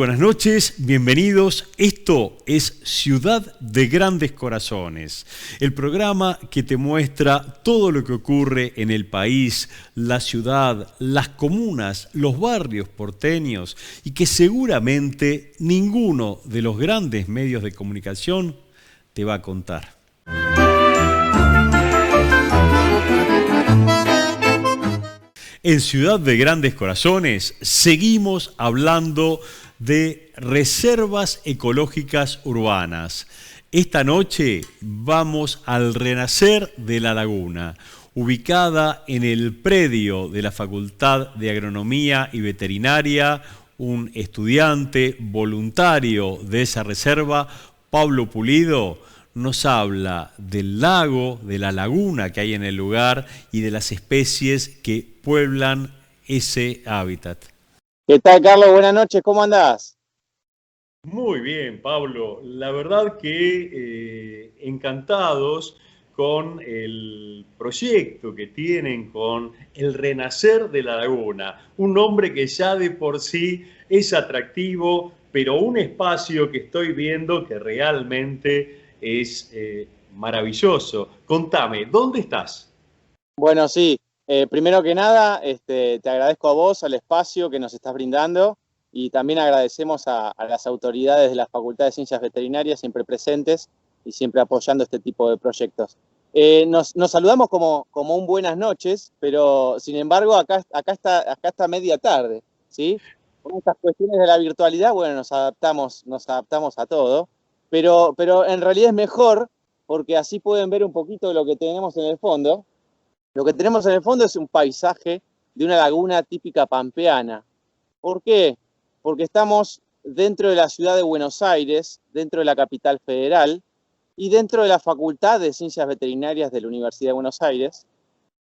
buenas noches, bienvenidos. Esto es Ciudad de Grandes Corazones, el programa que te muestra todo lo que ocurre en el país, la ciudad, las comunas, los barrios porteños y que seguramente ninguno de los grandes medios de comunicación te va a contar. En Ciudad de Grandes Corazones seguimos hablando de reservas ecológicas urbanas. Esta noche vamos al Renacer de la Laguna, ubicada en el predio de la Facultad de Agronomía y Veterinaria. Un estudiante voluntario de esa reserva, Pablo Pulido, nos habla del lago, de la laguna que hay en el lugar y de las especies que pueblan ese hábitat. ¿Qué tal, Carlos? Buenas noches, ¿cómo andás? Muy bien, Pablo. La verdad que encantados con el proyecto que tienen con el Renacer de la Laguna. Un nombre que ya de por sí es atractivo, pero un espacio que estoy viendo que realmente es maravilloso. Contame, ¿dónde estás? Bueno, sí, primero que nada, te agradezco a vos, al espacio que nos estás brindando y también agradecemos a las autoridades de la Facultad de Ciencias Veterinarias siempre presentes y siempre apoyando este tipo de proyectos. Nos saludamos como un buenas noches, pero sin embargo acá está media tarde, ¿sí? Con estas cuestiones de la virtualidad, bueno, nos adaptamos a todo, pero en realidad es mejor porque así pueden ver un poquito de lo que tenemos en el fondo. Lo que tenemos en el fondo es un paisaje de una laguna típica pampeana. ¿Por qué? Porque estamos dentro de la ciudad de Buenos Aires, dentro de la capital federal y dentro de la Facultad de Ciencias Veterinarias de la Universidad de Buenos Aires,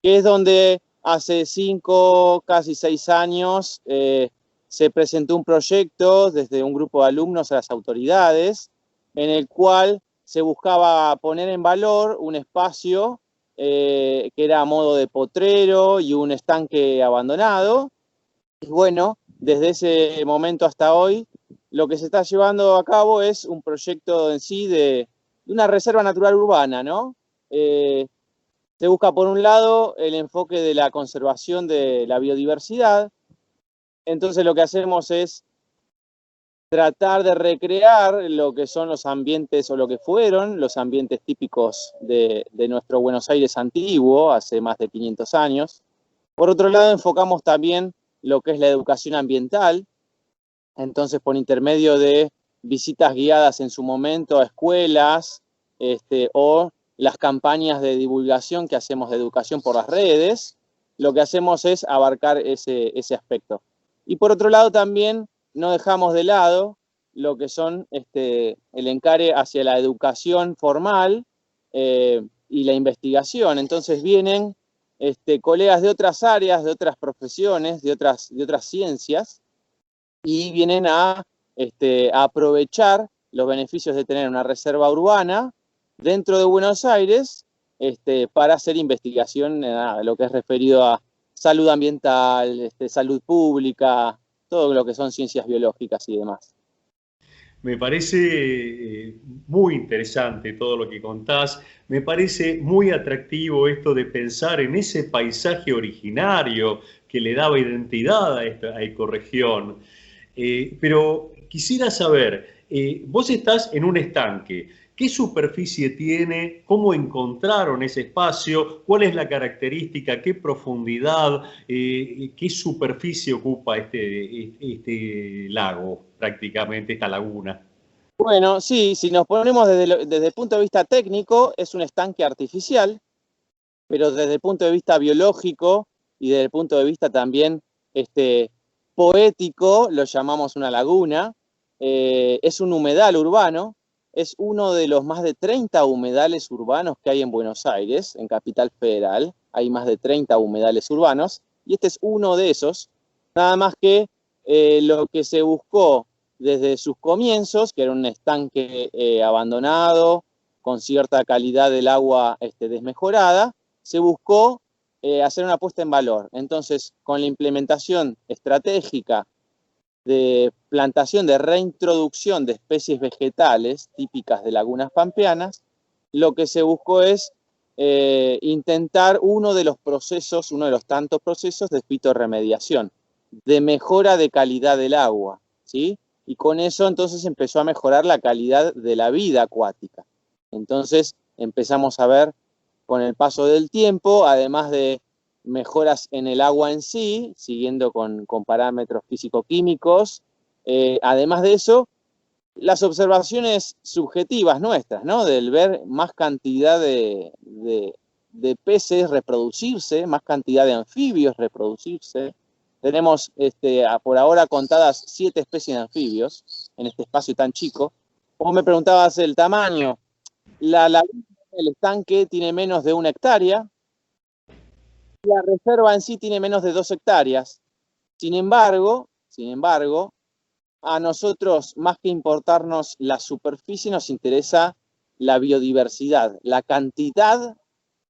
que es donde hace 5, casi 6 años se presentó un proyecto desde un grupo de alumnos a las autoridades, en el cual se buscaba poner en valor un espacio que era a modo de potrero y un estanque abandonado. Y bueno, desde ese momento hasta hoy, lo que se está llevando a cabo es un proyecto en sí de una reserva natural urbana, ¿no? Se busca, por un lado, el enfoque de la conservación de la biodiversidad. Entonces lo que hacemos es tratar de recrear lo que son los ambientes o lo que fueron los ambientes típicos de nuestro Buenos Aires antiguo, hace más de 500 años. Por otro lado, enfocamos también lo que es la educación ambiental, entonces por intermedio de visitas guiadas en su momento a escuelas o las campañas de divulgación que hacemos de educación por las redes, lo que hacemos es abarcar ese aspecto. Y por otro lado también no dejamos de lado lo que son el encare hacia la educación formal y la investigación. Entonces vienen colegas de otras áreas, de otras profesiones, de otras ciencias, y vienen a aprovechar los beneficios de tener una reserva urbana dentro de Buenos Aires para hacer investigación en lo que es referido a salud ambiental, salud pública, todo lo que son ciencias biológicas y demás. Me parece muy interesante todo lo que contás, me parece muy atractivo esto de pensar en ese paisaje originario que le daba identidad a esta ecorregión. Pero quisiera saber, vos estás en un estanque, ¿qué superficie tiene? ¿Cómo encontraron ese espacio? ¿Cuál es la característica? ¿Qué profundidad? ¿Qué superficie ocupa este lago, prácticamente, esta laguna? Bueno, sí, si nos ponemos desde el punto de vista técnico, es un estanque artificial, pero desde el punto de vista biológico y desde el punto de vista también poético, lo llamamos una laguna. Es un humedal urbano, es uno de los más de 30 humedales urbanos que hay en Buenos Aires, en Capital Federal. Hay más de 30 humedales urbanos, y este es uno de esos. Nada más que lo que se buscó desde sus comienzos, que era un estanque abandonado, con cierta calidad del agua desmejorada, se buscó hacer una puesta en valor. Entonces, con la implementación estratégica de plantación, de reintroducción de especies vegetales típicas de lagunas pampeanas, lo que se buscó es intentar uno de los procesos, uno de los tantos procesos de fitorremediación, de mejora de calidad del agua, ¿sí? Y con eso entonces empezó a mejorar la calidad de la vida acuática. Entonces empezamos a ver con el paso del tiempo, además de mejoras en el agua en sí, siguiendo con parámetros físico-químicos, además de eso, las observaciones subjetivas nuestras, ¿no? Del ver más cantidad de peces reproducirse, más cantidad de anfibios reproducirse. Tenemos por ahora contadas 7 especies de anfibios en este espacio tan chico. Vos me preguntabas el tamaño. La laguna del estanque tiene menos de 1 hectárea. La reserva en sí tiene menos de 2 hectáreas. Sin embargo, a nosotros, más que importarnos la superficie, nos interesa la biodiversidad, la cantidad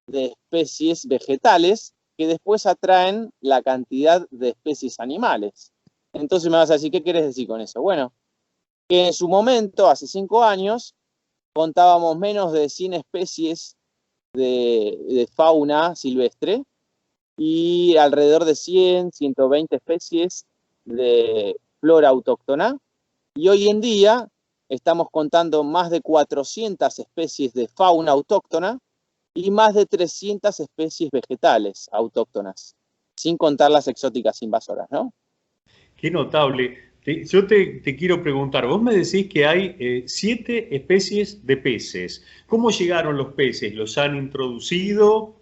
de especies vegetales que después atraen la cantidad de especies animales. Entonces me vas a decir, ¿qué querés decir con eso? Bueno, que en su momento, hace 5 años, contábamos menos de 100 especies de fauna silvestre y alrededor de 100, 120 especies de flora autóctona. Y hoy en día estamos contando más de 400 especies de fauna autóctona y más de 300 especies vegetales autóctonas, sin contar las exóticas invasoras, ¿no? Qué notable. Yo te quiero preguntar, vos me decís que hay 7 especies de peces. ¿Cómo llegaron los peces? ¿Los han introducido?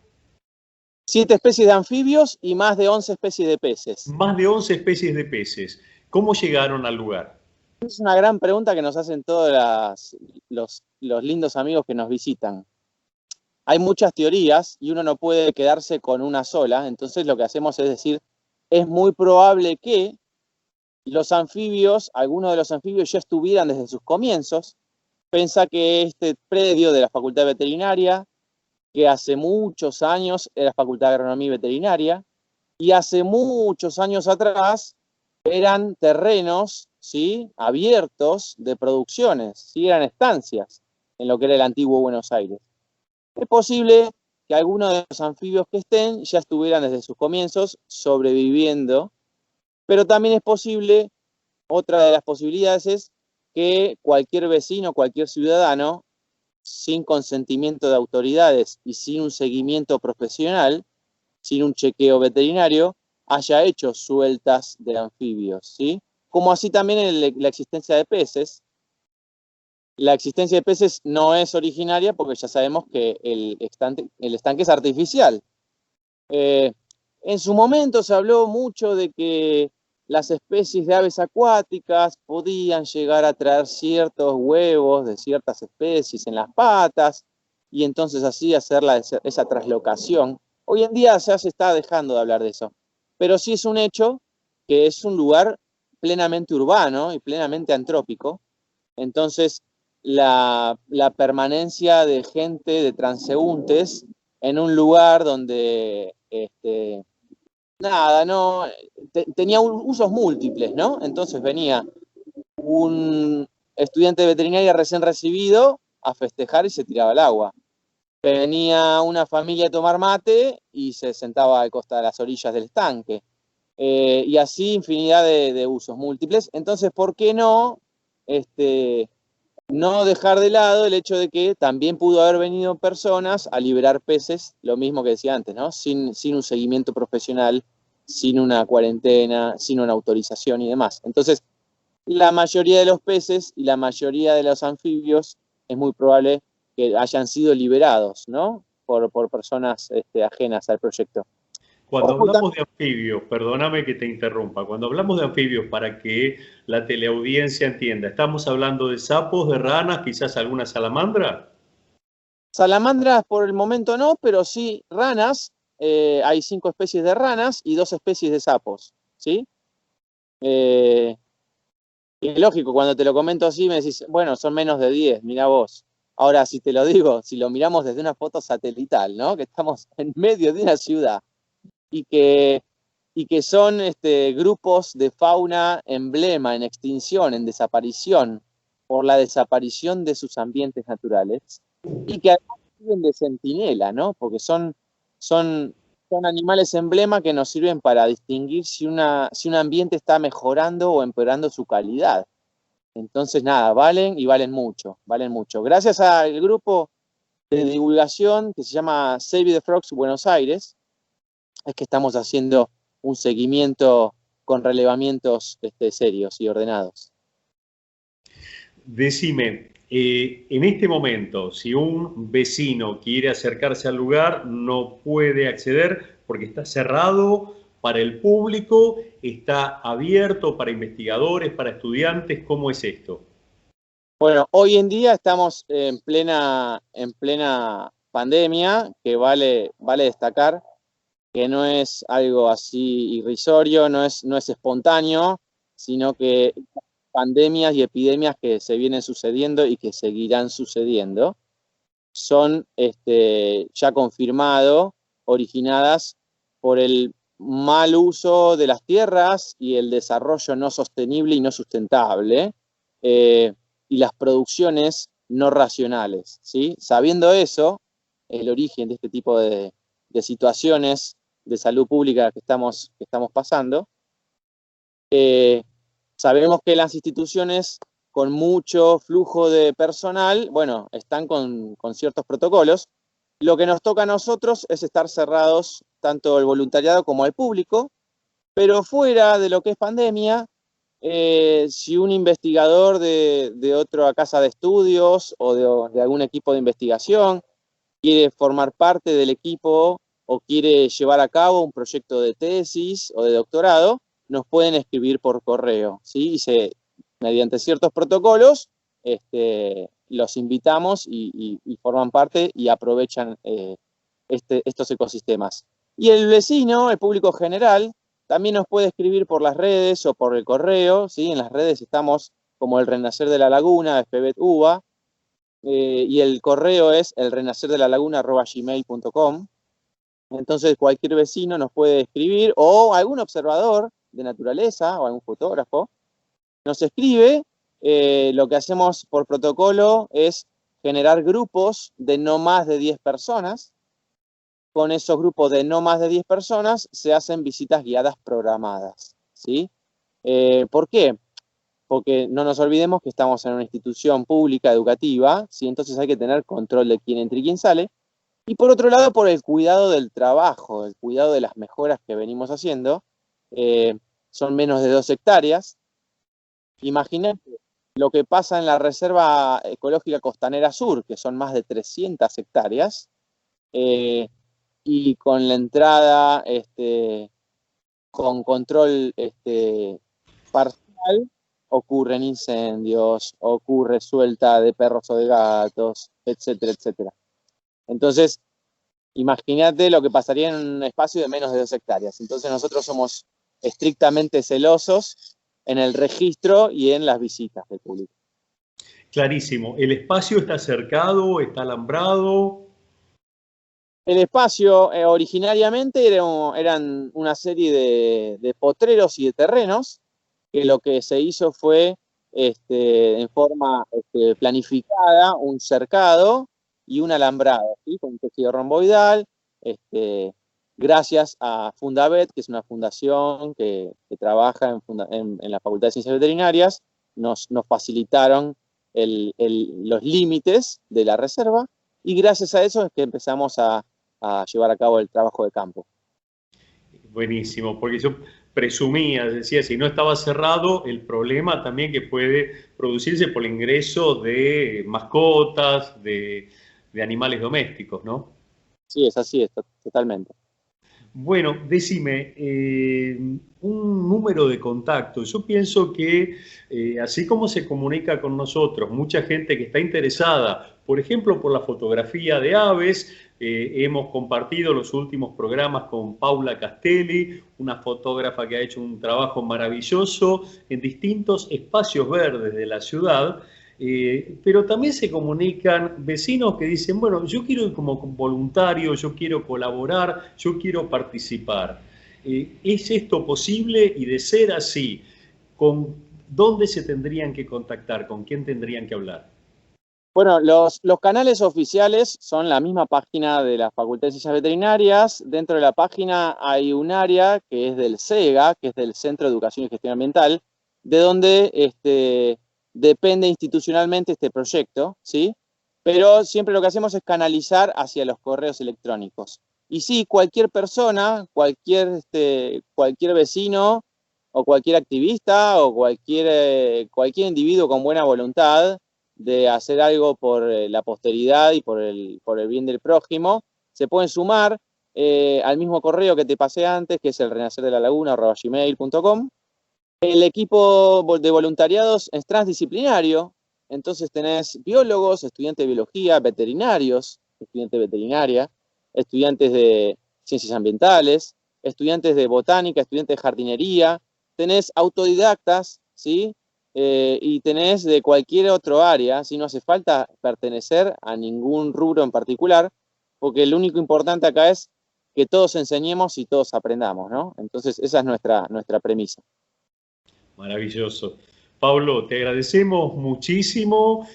7 especies de anfibios y más de 11 especies de peces. Más de 11 especies de peces. ¿Cómo llegaron al lugar? Es una gran pregunta que nos hacen todos los lindos amigos que nos visitan. Hay muchas teorías y uno no puede quedarse con una sola, entonces lo que hacemos es decir, es muy probable que los anfibios, algunos de los anfibios ya estuvieran desde sus comienzos. Pensá que este predio de la Facultad Veterinaria, que hace muchos años era Facultad de Agronomía y Veterinaria, y hace muchos años atrás eran terrenos, ¿sí?, abiertos de producciones, ¿sí?, eran estancias en lo que era el antiguo Buenos Aires. Es posible que algunos de los anfibios que estén ya estuvieran desde sus comienzos sobreviviendo, pero también es posible, otra de las posibilidades es que cualquier vecino, cualquier ciudadano, sin consentimiento de autoridades y sin un seguimiento profesional, sin un chequeo veterinario, haya hecho sueltas de anfibios, ¿sí? Como así también la existencia de peces. La existencia de peces no es originaria porque ya sabemos que el estanque es artificial. En su momento se habló mucho de que las especies de aves acuáticas podían llegar a traer ciertos huevos de ciertas especies en las patas y entonces así hacer esa traslocación. Hoy en día ya se está dejando de hablar de eso, pero sí es un hecho que es un lugar plenamente urbano y plenamente antrópico. Entonces la permanencia de gente, de transeúntes, en un lugar donde nada, no, tenía usos múltiples, ¿no? Entonces venía un estudiante de veterinaria recién recibido a festejar y se tiraba al agua. Venía una familia a tomar mate y se sentaba al costado de las orillas del estanque. Y así infinidad de usos múltiples. Entonces, ¿por qué no no dejar de lado el hecho de que también pudo haber venido personas a liberar peces, lo mismo que decía antes, ¿no? Sin un seguimiento profesional, sin una cuarentena, sin una autorización y demás. Entonces, la mayoría de los peces y la mayoría de los anfibios es muy probable que hayan sido liberados, ¿no? Por personas ajenas al proyecto. Cuando Ojo, hablamos de anfibios, perdóname que te interrumpa, cuando hablamos de anfibios, para que la teleaudiencia entienda, ¿estamos hablando de sapos, de ranas, quizás alguna salamandra? salamandras por el momento no, pero sí ranas. Hay 5 especies de ranas y 2 especies de sapos, ¿sí? Eh, y lógico, cuando te lo comento así me decís, bueno, son menos de 10, mira vos. Ahora, si te lo digo, si lo miramos desde una foto satelital, ¿no? Que estamos en medio de una ciudad y que y que son grupos de fauna emblema en extinción, en desaparición, por la desaparición de sus ambientes naturales, y que además sirven de centinela, ¿no? Porque son animales emblema que nos sirven para distinguir si un ambiente está mejorando o empeorando su calidad. Entonces, nada, valen y valen mucho, valen mucho. Gracias al grupo de divulgación que se llama Save the Frogs Buenos Aires, es que estamos haciendo un seguimiento con relevamientos serios y ordenados. Decime, en este momento, si un vecino quiere acercarse al lugar, no puede acceder porque está cerrado para el público, está abierto para investigadores, para estudiantes. ¿Cómo es esto? Bueno, hoy en día estamos en plena pandemia, que vale destacar que no es algo así irrisorio, no es espontáneo, sino que pandemias y epidemias que se vienen sucediendo y que seguirán sucediendo son ya confirmado, originadas por el mal uso de las tierras y el desarrollo no sostenible y no sustentable, y las producciones no racionales, ¿sí? Sabiendo eso, el origen de este tipo de situaciones de salud pública que estamos pasando, sabemos que las instituciones con mucho flujo de personal, bueno, están con ciertos protocolos. Lo que nos toca a nosotros es estar cerrados, tanto el voluntariado como el público, pero fuera de lo que es pandemia, si un investigador de otra casa de estudios o de algún equipo de investigación quiere formar parte del equipo o quiere llevar a cabo un proyecto de tesis o de doctorado, nos pueden escribir por correo, ¿sí? Y mediante ciertos protocolos los invitamos y forman parte y aprovechan estos ecosistemas. Y el vecino, el público general, también nos puede escribir por las redes o por el correo, ¿sí? En las redes estamos como El Renacer de la Laguna, Espebet UBA, y el correo es elrenacerdelalaguna@gmail.com. Entonces cualquier vecino nos puede escribir, o algún observador de naturaleza o algún fotógrafo nos escribe. Lo que hacemos por protocolo es generar grupos de no más de 10 personas. Con esos grupos de no más de 10 personas se hacen visitas guiadas programadas, ¿sí? ¿Por qué? Porque no nos olvidemos que estamos en una institución pública educativa, ¿sí? Entonces hay que tener control de quién entra y quién sale. Y por otro lado, por el cuidado del trabajo, el cuidado de las mejoras que venimos haciendo. Son menos de 2 hectáreas. Imagínate lo que pasa en la Reserva Ecológica Costanera Sur, que son más de 300 hectáreas, y con la entrada con control parcial, ocurren incendios, ocurre suelta de perros o de gatos, etcétera, etcétera. Entonces, imagínate lo que pasaría en un espacio de menos de 2 hectáreas. Entonces nosotros somos estrictamente celosos en el registro y en las visitas del público. Clarísimo. ¿El espacio está cercado, está alambrado? El espacio originariamente eran una serie de potreros y de terrenos, que lo que se hizo fue en forma planificada, un cercado y un alambrado, ¿sí? Con un tejido romboidal, gracias a Fundavet, que es una fundación que trabaja en la Facultad de Ciencias Veterinarias, nos facilitaron los límites de la reserva, y gracias a eso es que empezamos a llevar a cabo el trabajo de campo. Buenísimo, porque yo presumía, decía, si no estaba cerrado, el problema también que puede producirse por el ingreso de mascotas, de animales domésticos, ¿no? Sí, es así, totalmente. Bueno, decime, un número de contacto. Yo pienso que así como se comunica con nosotros, mucha gente que está interesada, por ejemplo, por la fotografía de aves, hemos compartido los últimos programas con Paula Castelli, una fotógrafa que ha hecho un trabajo maravilloso en distintos espacios verdes de la ciudad. Pero también se comunican vecinos que dicen, bueno, yo quiero ir como voluntario, yo quiero colaborar, yo quiero participar. ¿Es esto posible? Y de ser así, ¿con dónde se tendrían que contactar? ¿Con quién tendrían que hablar? Bueno, los canales oficiales son la misma página de la Facultad de Ciencias Veterinarias. Dentro de la página hay un área que es del CEGA, que es del Centro de Educación y Gestión Ambiental, de donde depende institucionalmente este proyecto, ¿sí? Pero siempre lo que hacemos es canalizar hacia los correos electrónicos. Y sí, cualquier persona, cualquier vecino o cualquier activista o cualquier individuo con buena voluntad de hacer algo por la posteridad y por el bien del prójimo, se pueden sumar al mismo correo que te pasé antes, que es el renacerdelalaguna@gmail.com. El equipo de voluntariados es transdisciplinario, entonces tenés biólogos, estudiantes de biología, veterinarios, estudiantes de veterinaria, estudiantes de ciencias ambientales, estudiantes de botánica, estudiantes de jardinería, tenés autodidactas, ¿sí? Y tenés de cualquier otro área, si no hace falta pertenecer a ningún rubro en particular, porque lo único importante acá es que todos enseñemos y todos aprendamos, ¿no? Entonces esa es nuestra premisa. Maravilloso. Pablo, te agradecemos muchísimo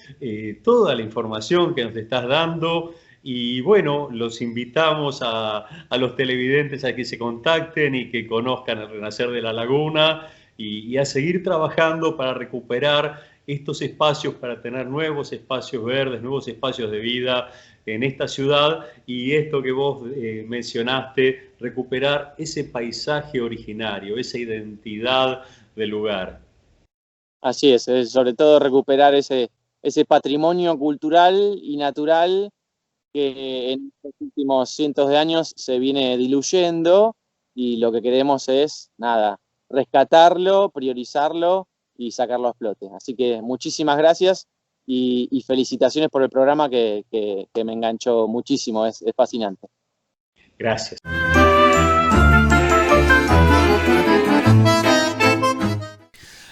toda la información que nos estás dando y bueno, los invitamos a los televidentes a que se contacten y que conozcan el Renacer de la Laguna y a seguir trabajando para recuperar estos espacios, para tener nuevos espacios verdes, nuevos espacios de vida en esta ciudad y esto que vos mencionaste, recuperar ese paisaje originario, esa identidad del lugar. Así es, sobre todo recuperar ese patrimonio cultural y natural que en los últimos cientos de años se viene diluyendo y lo que queremos es, nada, rescatarlo, priorizarlo y sacarlo a flote. Así que muchísimas gracias y felicitaciones por el programa que me enganchó muchísimo, es fascinante. Gracias.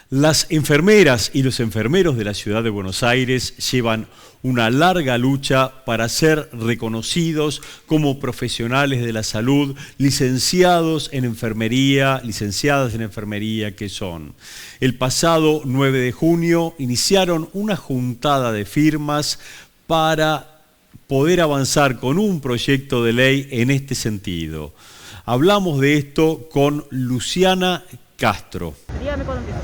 Las enfermeras y los enfermeros de la ciudad de Buenos Aires llevan una larga lucha para ser reconocidos como profesionales de la salud, licenciadas en enfermería que son. El pasado 9 de junio iniciaron una juntada de firmas para poder avanzar con un proyecto de ley en este sentido. Hablamos de esto con Luciana Castro. Dígame cuándo empiezo.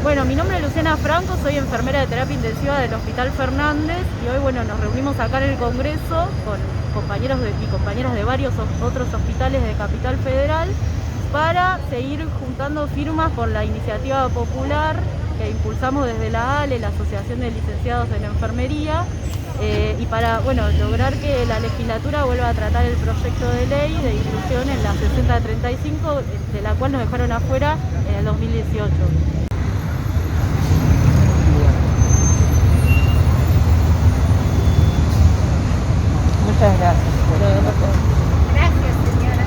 Bueno, mi nombre es Luciana Franco, soy enfermera de terapia intensiva del Hospital Fernández y hoy nos reunimos acá en el Congreso con compañeros y compañeras de varios otros hospitales de Capital Federal para seguir juntando firmas por la iniciativa popular que impulsamos desde la ALE, la Asociación de Licenciados en Enfermería, y para lograr que la legislatura vuelva a tratar el proyecto de ley de inclusión en la 6035, de la cual nos dejaron afuera en el 2018. Muchas gracias. Gracias, señora.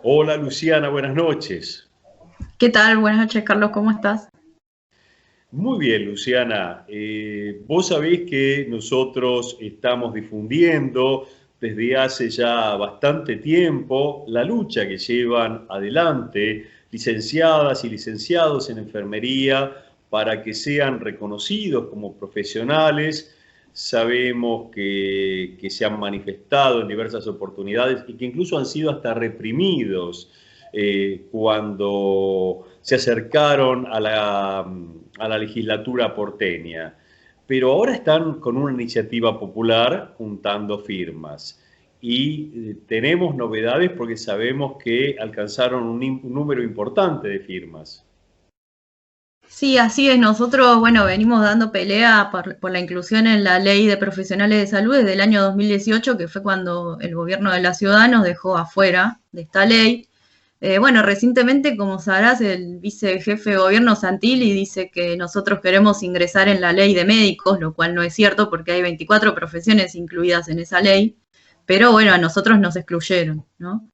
Hola Luciana, buenas noches. ¿Qué tal? Buenas noches, Carlos, ¿cómo estás? Muy bien, Luciana. Vos sabés que nosotros estamos difundiendo desde hace ya bastante tiempo la lucha que llevan adelante licenciadas y licenciados en enfermería para que sean reconocidos como profesionales. Sabemos que se han manifestado en diversas oportunidades y que incluso han sido hasta reprimidos cuando se acercaron a la legislatura porteña. Pero ahora están con una iniciativa popular juntando firmas. Y tenemos novedades porque sabemos que alcanzaron un número importante de firmas. Sí, así es. Nosotros, venimos dando pelea por la inclusión en la Ley de Profesionales de Salud desde el año 2018, que fue cuando el gobierno de la ciudad nos dejó afuera de esta ley. Recientemente, como sabrás, el vicejefe de gobierno Santilli dice que nosotros queremos ingresar en la ley de médicos, lo cual no es cierto porque hay 24 profesiones incluidas en esa ley, pero a nosotros nos excluyeron, ¿no?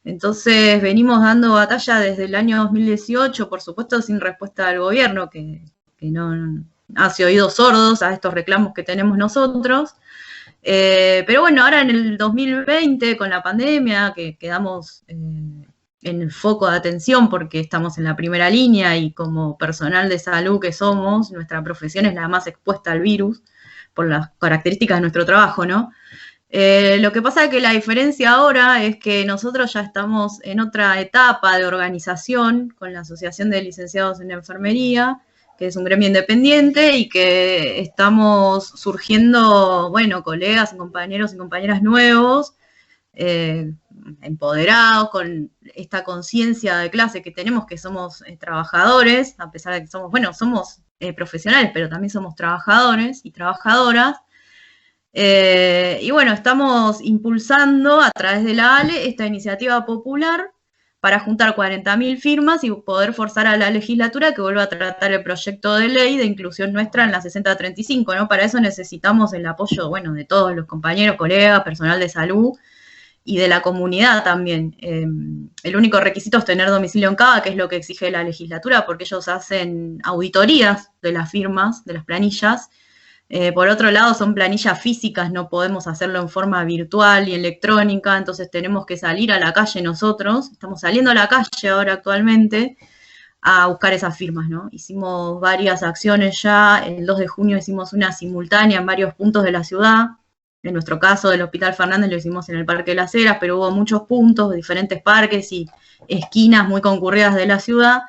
Entonces venimos dando batalla desde el año 2018, por supuesto sin respuesta del gobierno, que no hace oídos sordos a estos reclamos que tenemos nosotros. Pero bueno, ahora en el 2020, con la pandemia, que quedamos en el foco de atención porque estamos en la primera línea y como personal de salud que somos, nuestra profesión es la más expuesta al virus por las características de nuestro trabajo, ¿no? Lo que pasa es que la diferencia ahora es que nosotros ya estamos en otra etapa de organización con la Asociación de Licenciados en Enfermería, que es un gremio independiente y que estamos surgiendo, bueno, colegas, compañeros y compañeras nuevos, empoderados con esta conciencia de clase que tenemos, que somos trabajadores, a pesar de que somos, bueno, somos profesionales, pero también somos trabajadores y trabajadoras. Y bueno, estamos impulsando a través de la ALE esta iniciativa popular para juntar 40.000 firmas y poder forzar a la legislatura que vuelva a tratar el proyecto de ley de inclusión nuestra en la 6035, ¿no? Para eso necesitamos el apoyo, bueno, de todos los compañeros, colegas, personal de salud y de la comunidad también. El único requisito es tener domicilio en CABA, que es lo que exige la legislatura, porque ellos hacen auditorías de las firmas, de las planillas. Por otro lado, son planillas físicas, no podemos hacerlo en forma virtual y electrónica, entonces tenemos que salir a la calle nosotros. Estamos saliendo a la calle ahora actualmente a buscar esas firmas, ¿no? Hicimos varias acciones ya, el 2 de junio hicimos una simultánea en varios puntos de la ciudad. En nuestro caso del Hospital Fernández lo hicimos en el Parque de las Heras, pero hubo muchos puntos, diferentes parques y esquinas muy concurridas de la ciudad.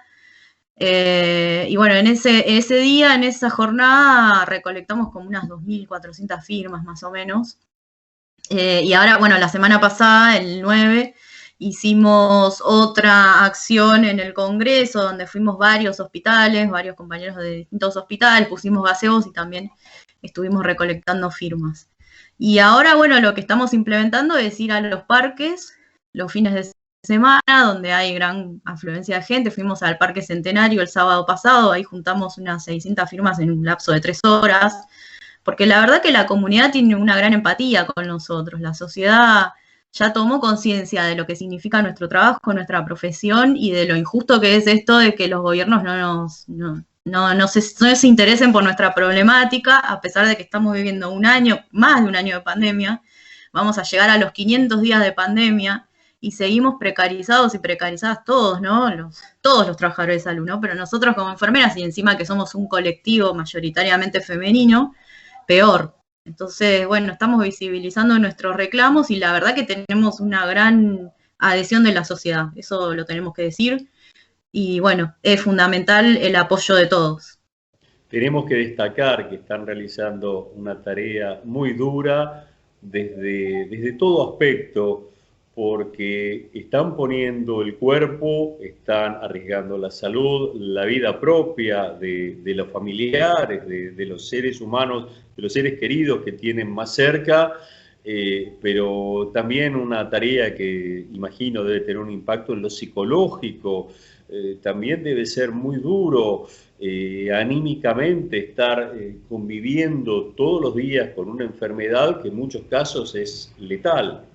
Y bueno, en ese día, en esa jornada, recolectamos como unas 2.400 firmas más o menos. Y ahora, bueno, la semana pasada, el 9, hicimos otra acción en el Congreso, donde fuimos varios hospitales, varios compañeros de distintos hospitales, pusimos gaseos y también estuvimos recolectando firmas. Y ahora, bueno, lo que estamos implementando es ir a los parques los fines de semana, donde hay gran afluencia de gente. Fuimos al Parque Centenario el sábado pasado, ahí juntamos unas 600 firmas en un lapso de 3 horas, porque la verdad que la comunidad tiene una gran empatía con nosotros. La sociedad ya tomó conciencia de lo que significa nuestro trabajo, nuestra profesión, y de lo injusto que es esto de que los gobiernos no se interesen por nuestra problemática, a pesar de que estamos viviendo un año, más de un año de pandemia. Vamos a llegar a los 500 días de pandemia y seguimos precarizados y precarizadas todos, ¿no? Todos los trabajadores de salud, ¿no? Pero nosotros como enfermeras, y encima que somos un colectivo mayoritariamente femenino, peor. Entonces, bueno, estamos visibilizando nuestros reclamos y la verdad que tenemos una gran adhesión de la sociedad, eso lo tenemos que decir. Y bueno, es fundamental el apoyo de todos. Tenemos que destacar que están realizando una tarea muy dura desde todo aspecto, porque están poniendo el cuerpo, están arriesgando la salud, la vida propia de los familiares, de los seres humanos, de los seres queridos que tienen más cerca, pero también una tarea que imagino debe tener un impacto en lo psicológico. También debe ser muy duro anímicamente estar conviviendo todos los días con una enfermedad que en muchos casos es letal.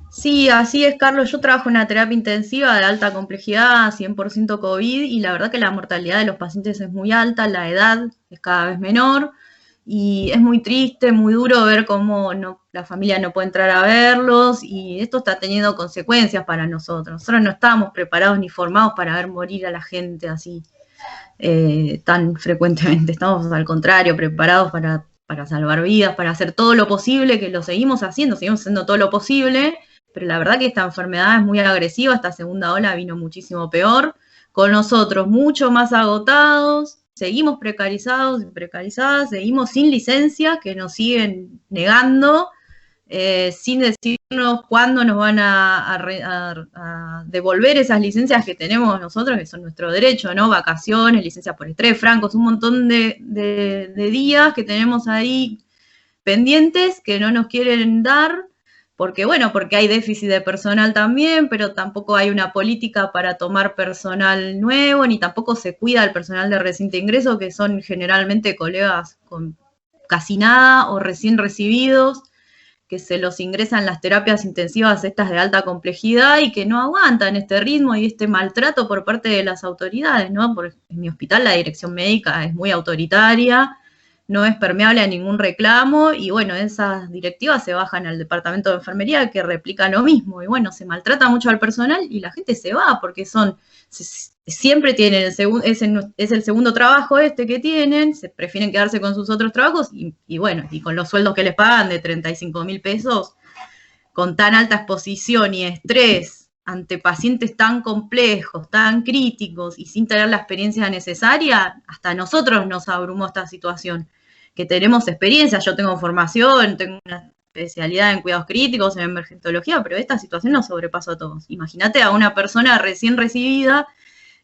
Sí, así es, Carlos. Yo trabajo en una terapia intensiva de alta complejidad, 100% COVID, y la verdad que la mortalidad de los pacientes es muy alta, la edad es cada vez menor, y es muy triste, muy duro ver cómo la familia no puede entrar a verlos, y esto está teniendo consecuencias para nosotros. Nosotros no estábamos preparados ni formados para ver morir a la gente así tan frecuentemente. Estamos al contrario, preparados para salvar vidas, para hacer todo lo posible, que lo seguimos haciendo todo lo posible, pero la verdad que esta enfermedad es muy agresiva. Esta segunda ola vino muchísimo peor, con nosotros mucho más agotados, seguimos precarizados y precarizadas, seguimos sin licencias que nos siguen negando, sin decirnos cuándo nos van a devolver esas licencias que tenemos nosotros, que son nuestro derecho, ¿no? Vacaciones, licencias por estrés, francos, un montón de días que tenemos ahí pendientes que no nos quieren dar, porque hay déficit de personal también, pero tampoco hay una política para tomar personal nuevo, ni tampoco se cuida al personal de reciente ingreso, que son generalmente colegas con casi nada o recién recibidos. que se los ingresan las terapias intensivas estas de alta complejidad y que no aguantan este ritmo y este maltrato por parte de las autoridades, ¿no? Porque en mi hospital la dirección médica es muy autoritaria, no es permeable a ningún reclamo y bueno, esas directivas se bajan al departamento de enfermería que replica lo mismo y bueno, se maltrata mucho al personal y la gente se va porque siempre tienen es el segundo trabajo que tienen, se prefieren quedarse con sus otros trabajos y bueno, y con los sueldos que les pagan de 35.000 pesos, con tan alta exposición y estrés ante pacientes tan complejos, tan críticos y sin tener la experiencia necesaria, hasta a nosotros nos abrumó esta situación, que tenemos experiencia, yo tengo formación, tengo una especialidad en cuidados críticos, en emergentología, pero esta situación nos sobrepasó a todos. Imagínate a una persona recién recibida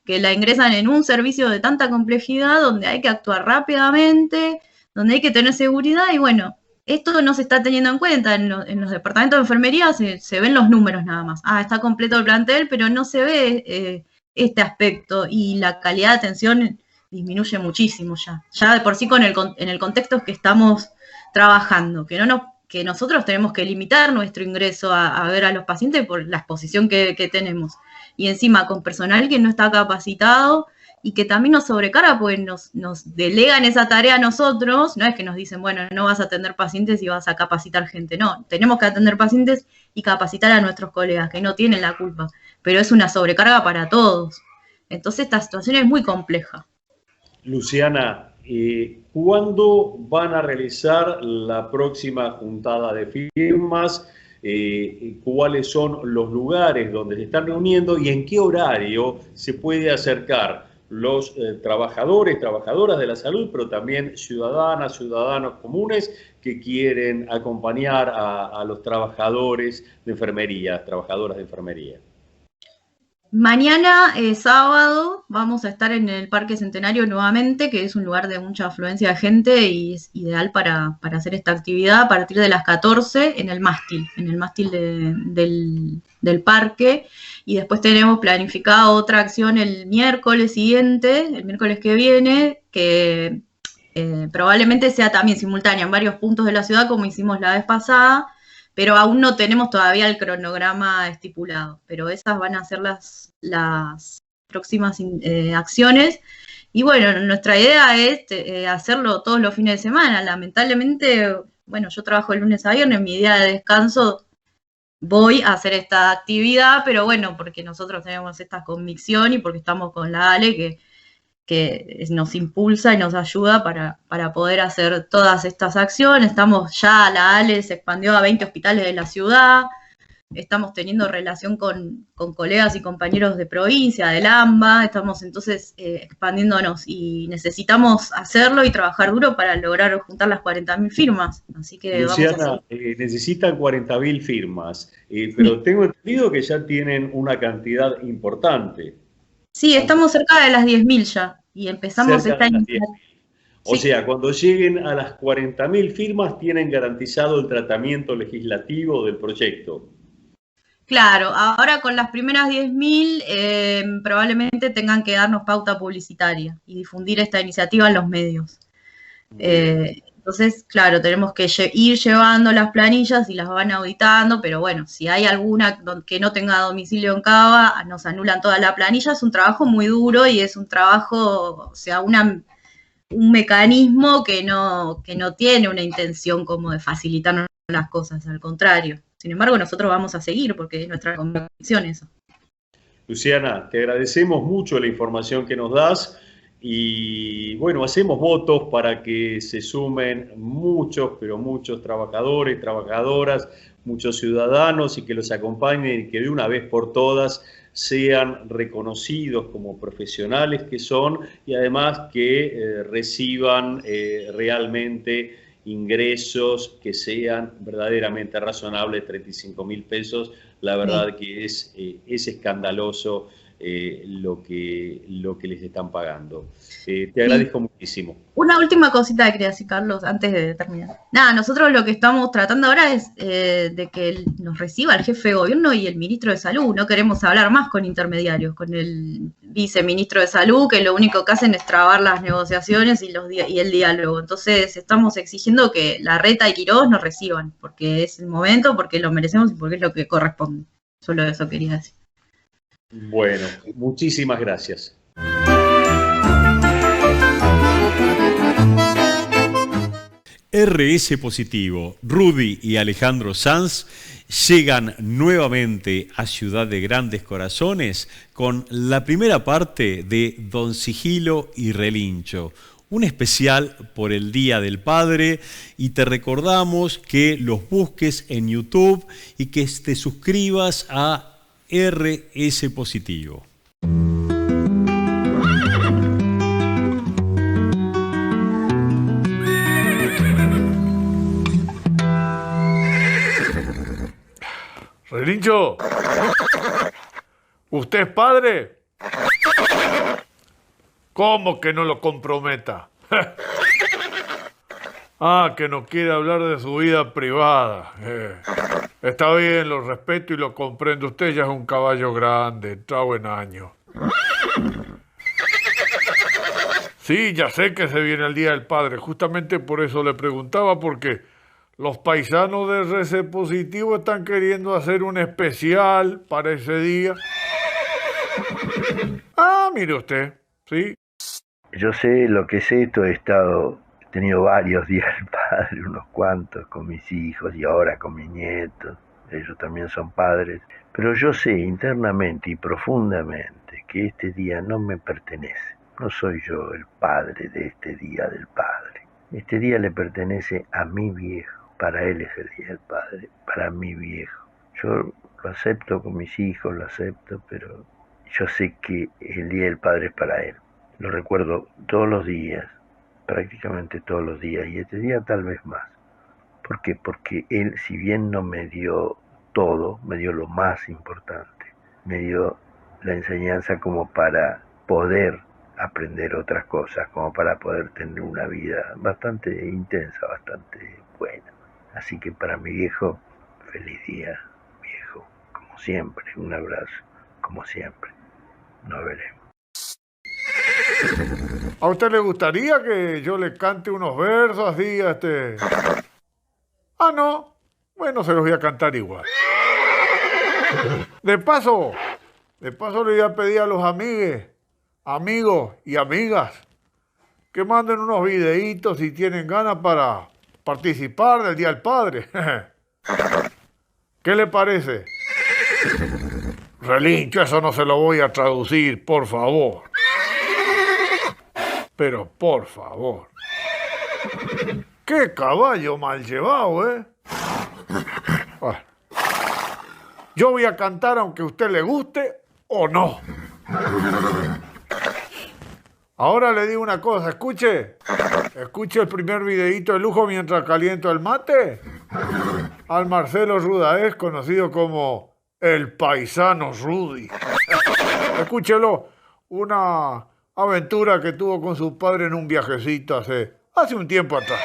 que la ingresan en un servicio de tanta complejidad, donde hay que actuar rápidamente, donde hay que tener seguridad y bueno, esto no se está teniendo en cuenta. En los departamentos de enfermería se ven los números nada más. Está completo el plantel, pero no se ve este aspecto y la calidad de atención disminuye muchísimo ya. Ya de por sí en el contexto que estamos trabajando, que nosotros tenemos que limitar nuestro ingreso a ver a los pacientes por la exposición que tenemos. Y encima con personal que no está capacitado y que también nos sobrecarga porque nos delegan esa tarea a nosotros, no es que nos dicen, bueno, no vas a atender pacientes y vas a capacitar gente, no, tenemos que atender pacientes y capacitar a nuestros colegas que no tienen la culpa, pero es una sobrecarga para todos. Entonces esta situación es muy compleja. Luciana, ¿cuándo van a realizar la próxima juntada de firmas? ¿Cuáles son los lugares donde se están reuniendo y en qué horario se puede acercar los trabajadores, trabajadoras de la salud, pero también ciudadanas, ciudadanos comunes que quieren acompañar a los trabajadores de enfermería, trabajadoras de enfermería? Mañana, sábado, vamos a estar en el Parque Centenario nuevamente, que es un lugar de mucha afluencia de gente y es ideal para hacer esta actividad a partir de las 14 en el mástil del parque. Y después tenemos planificada otra acción el miércoles siguiente, el miércoles que viene, que probablemente sea también simultánea en varios puntos de la ciudad, como hicimos la vez pasada, pero aún no tenemos todavía el cronograma estipulado, pero esas van a ser las próximas acciones. Y bueno, nuestra idea es hacerlo todos los fines de semana. Lamentablemente, bueno, yo trabajo de lunes a viernes, mi día de descanso voy a hacer esta actividad, pero bueno, porque nosotros tenemos esta convicción y porque estamos con la Ale, que nos impulsa y nos ayuda para poder hacer todas estas acciones. La ALE se expandió a 20 hospitales de la ciudad, estamos teniendo relación con colegas y compañeros de provincia, del AMBA, estamos entonces expandiéndonos y necesitamos hacerlo y trabajar duro para lograr juntar las 40.000 firmas. Así que Luciana, necesitan 40.000 firmas, pero sí, tengo entendido que ya tienen una cantidad importante. Sí, estamos cerca de las 10.000 ya. Y empezamos esta iniciativa. O sea, cuando lleguen a las 40.000 firmas, tienen garantizado el tratamiento legislativo del proyecto. Claro, ahora con las primeras 10.000 probablemente tengan que darnos pauta publicitaria y difundir esta iniciativa en los medios. Entonces, claro, tenemos que ir llevando las planillas y las van auditando, pero bueno, si hay alguna que no tenga domicilio en Cava, nos anulan toda la planilla. Es un trabajo muy duro y es un trabajo, o sea, un mecanismo que no tiene una intención como de facilitarnos las cosas, al contrario. Sin embargo, nosotros vamos a seguir porque es nuestra convicción eso. Luciana, te agradecemos mucho la información que nos das. Y bueno, hacemos votos para que se sumen muchos, pero muchos trabajadores, trabajadoras, muchos ciudadanos y que los acompañen y que de una vez por todas sean reconocidos como profesionales que son y además que reciban realmente ingresos que sean verdaderamente razonables. 35.000 pesos, la verdad que es escandaloso lo que les están pagando. Te agradezco muchísimo. Una última cosita que quería decir, Carlos, antes de terminar. Nada, nosotros lo que estamos tratando ahora es de que nos reciba el jefe de gobierno y el ministro de Salud. No queremos hablar más con intermediarios, con el viceministro de Salud, que lo único que hacen es trabar las negociaciones y el diálogo. Entonces estamos exigiendo que Larreta y Quirós nos reciban, porque es el momento, porque lo merecemos y porque es lo que corresponde. Solo eso quería decir. Bueno, muchísimas gracias. RS Positivo, Rudy y Alejandro Sanz llegan nuevamente a Ciudad de Grandes Corazones con la primera parte de Don Sigilo y Relincho, un especial por el Día del Padre, y te recordamos que los busques en YouTube y que te suscribas a RS Positivo. Relincho, ¿usted es padre? ¿Cómo que no lo comprometa? Que no quiere hablar de su vida privada. Está bien, lo respeto y lo comprendo. Usted ya es un caballo grande, entrado en años. Sí, ya sé que se viene el Día del Padre. Justamente por eso le preguntaba, porque los paisanos de RC Positivo están queriendo hacer un especial para ese día. Mire usted, ¿sí? Yo sé lo que es esto, he tenido varios días del padre, unos cuantos con mis hijos y ahora con mis nietos, ellos también son padres, pero yo sé internamente y profundamente que este día no me pertenece, no soy yo el padre de este Día del Padre, este día le pertenece a mi viejo, para él es el Día del Padre, para mi viejo, yo lo acepto con mis hijos, lo acepto, pero yo sé que el Día del Padre es para él. Lo recuerdo todos los días, prácticamente todos los días, y este día tal vez más. ¿Por qué? Porque él, si bien no me dio todo, me dio lo más importante, me dio la enseñanza como para poder aprender otras cosas, como para poder tener una vida bastante intensa, bastante buena. Así que para mi viejo, feliz día, viejo, como siempre, un abrazo, como siempre, nos veremos. ¿A usted le gustaría que yo le cante unos versos así no. Bueno, se los voy a cantar igual. De paso le voy a pedir a los amigos y amigas que manden unos videitos si tienen ganas para participar del Día del Padre. ¿Qué le parece? Relincho, eso no se lo voy a traducir, por favor. Pero por favor. ¡Qué caballo mal llevado, eh! Bueno, yo voy a cantar aunque a usted le guste o no. Ahora le digo una cosa, escuche el primer videíto de lujo mientras caliento el mate. Al Marcelo Rudaez, conocido como el paisano Rudy. Escúchelo, una aventura que tuvo con su padre en un viajecito hace un tiempo atrás.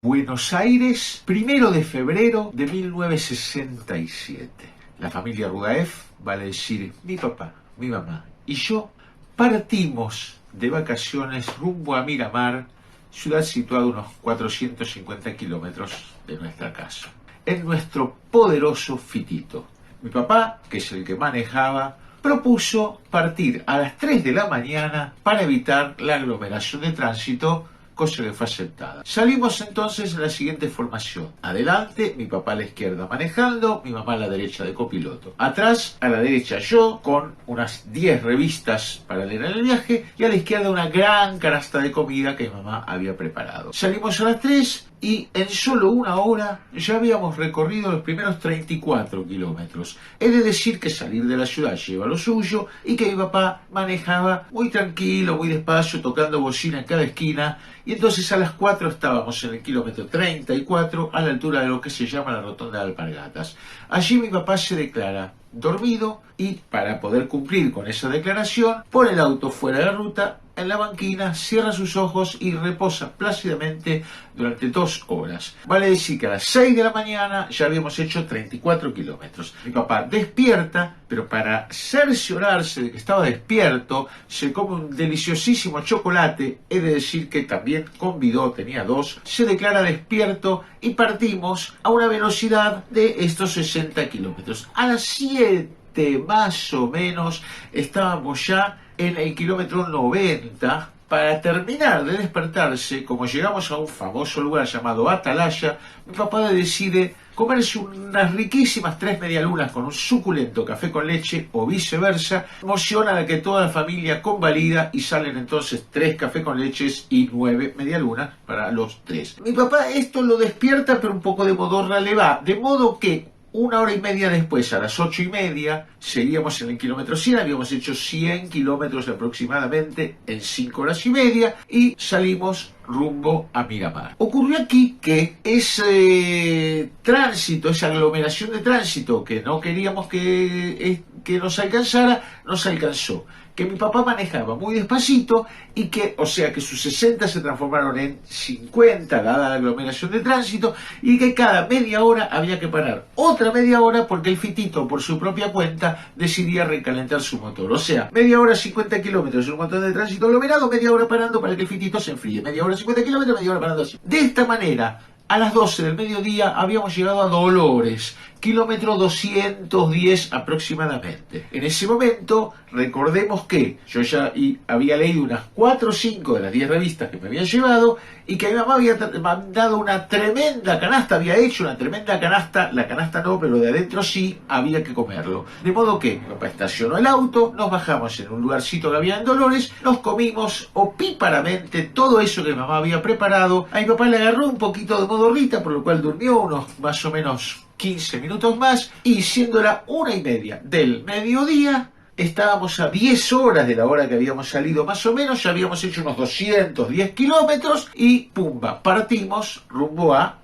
Buenos Aires, 1 de febrero de 1967. La familia Rudaef, vale decir mi papá, mi mamá y yo, partimos de vacaciones rumbo a Miramar, ciudad situada a unos 450 kilómetros de nuestra casa, en nuestro poderoso Fitito. Mi papá, que es el que manejaba, propuso partir a las 3 de la mañana para evitar la aglomeración de tránsito, cosa que fue aceptada. Salimos entonces en la siguiente formación. Adelante, mi papá a la izquierda manejando, mi mamá a la derecha de copiloto. Atrás, a la derecha yo, con unas 10 revistas para leer en el viaje, y a la izquierda una gran canasta de comida que mi mamá había preparado. Salimos a las 3, y en solo una hora ya habíamos recorrido los primeros 34 kilómetros. He de decir que salir de la ciudad lleva lo suyo y que mi papá manejaba muy tranquilo, muy despacio, tocando bocina en cada esquina, y entonces a las 4 estábamos en el kilómetro 34 a la altura de lo que se llama la rotonda de Alpargatas. Allí mi papá se declara dormido y, para poder cumplir con esa declaración, pone el auto fuera de ruta, en la banquina, cierra sus ojos y reposa plácidamente durante 2 horas. Vale decir que a las 6 de la mañana ya habíamos hecho 34 kilómetros. Mi papá despierta, pero para cerciorarse de que estaba despierto, se come un deliciosísimo chocolate, he de decir que también convidó, tenía 2, se declara despierto y partimos a una velocidad de estos 60 kilómetros. A las 7 más o menos estábamos ya en el kilómetro 90 para terminar de despertarse. Como llegamos a un famoso lugar llamado Atalaya, mi papá decide comerse unas riquísimas 3 medialunas con un suculento café con leche o viceversa, emoción a la que toda la familia convalida y salen entonces 3 café con leches y 9 medialunas para los 3. Mi papá esto lo despierta, pero un poco de modorra le va, de modo que 1 hora y media después, a las 8:30, seguíamos en el kilómetro 100, habíamos hecho 100 kilómetros aproximadamente en 5 horas y media y salimos rumbo a Miramar. Ocurrió aquí que ese tránsito, esa aglomeración de tránsito que no queríamos que nos alcanzara, nos alcanzó. Que mi papá manejaba muy despacito y que, o sea, que sus 60 se transformaron en 50 dada la aglomeración de tránsito, y que cada media hora había que parar otra media hora porque el fitito por su propia cuenta decidía recalentar su motor. O sea, media hora 50 kilómetros en un montón de tránsito aglomerado, media hora parando para que el fitito se enfríe, media hora 50 kilómetros, media hora parando así. De esta manera, a las 12 del mediodía habíamos llegado a Dolores, kilómetro 210 aproximadamente. En ese momento, recordemos que yo ya había leído unas 4 o 5 de las 10 revistas que me habían llevado y que mi mamá había mandado una tremenda canasta, había hecho una tremenda canasta, la canasta no, pero de adentro sí, había que comerlo. De modo que mi papá estacionó el auto, nos bajamos en un lugarcito que había en Dolores, nos comimos opíparamente todo eso que mi mamá había preparado. A mi papá le agarró un poquito de modorrita, por lo cual durmió unos más o menos 15 minutos más, y siendo la 1:30 del mediodía, estábamos a 10 horas de la hora que habíamos salido más o menos, ya habíamos hecho unos 210 kilómetros y pumba, partimos rumbo a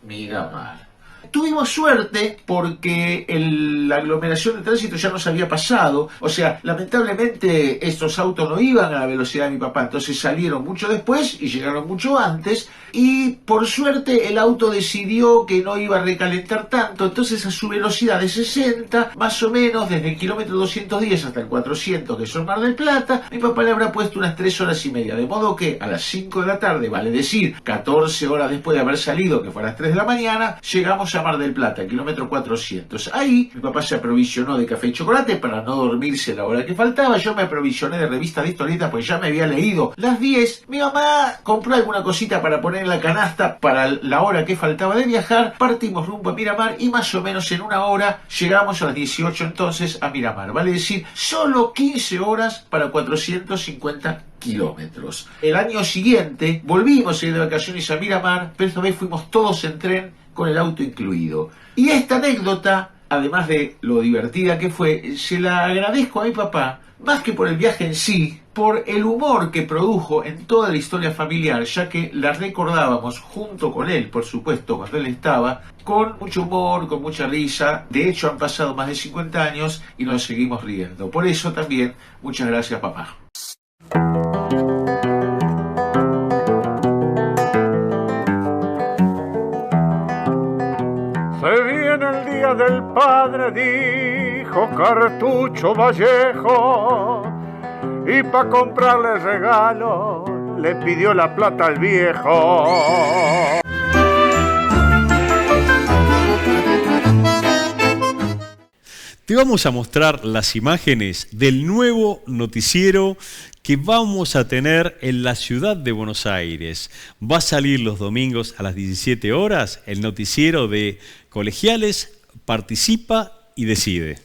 Miramar. Tuvimos suerte porque la aglomeración de tránsito ya nos había pasado, o sea, lamentablemente estos autos no iban a la velocidad de mi papá, entonces salieron mucho después y llegaron mucho antes, y por suerte el auto decidió que no iba a recalentar tanto, entonces a su velocidad de 60, más o menos desde el kilómetro 210 hasta el 400, que son Mar del Plata, mi papá le habrá puesto unas 3 horas y media, de modo que a las 5 de la tarde, vale decir, 14 horas después de haber salido, que fue a las 3 de la mañana, llegamos a Mar del Plata, kilómetro 400. Ahí mi papá se aprovisionó de café y chocolate para no dormirse la hora que faltaba. Yo me aprovisioné de revistas de historietas porque ya me había leído las 10. Mi mamá compró alguna cosita para poner en la canasta para la hora que faltaba de viajar. Partimos rumbo a Miramar y más o menos en 1 hora llegamos a las 18 entonces a Miramar. Vale decir, solo 15 horas para 450 kilómetros. El año siguiente volvimos a ir de vacaciones a Miramar, pero esta vez fuimos todos en tren con el auto incluido. Y esta anécdota, además de lo divertida que fue, se la agradezco a mi papá, más que por el viaje en sí, por el humor que produjo en toda la historia familiar, ya que la recordábamos junto con él, por supuesto, cuando él estaba, con mucho humor, con mucha risa. De hecho, han pasado más de 50 años y nos seguimos riendo. Por eso también, muchas gracias, papá. Se viene el día del padre, dijo Cartucho Vallejo, y pa' comprarle regalo le pidió la plata al viejo. Te vamos a mostrar las imágenes del nuevo noticiero que vamos a tener en la ciudad de Buenos Aires. Va a salir los domingos a las 17 horas el noticiero de Colegiales Participa y Decide.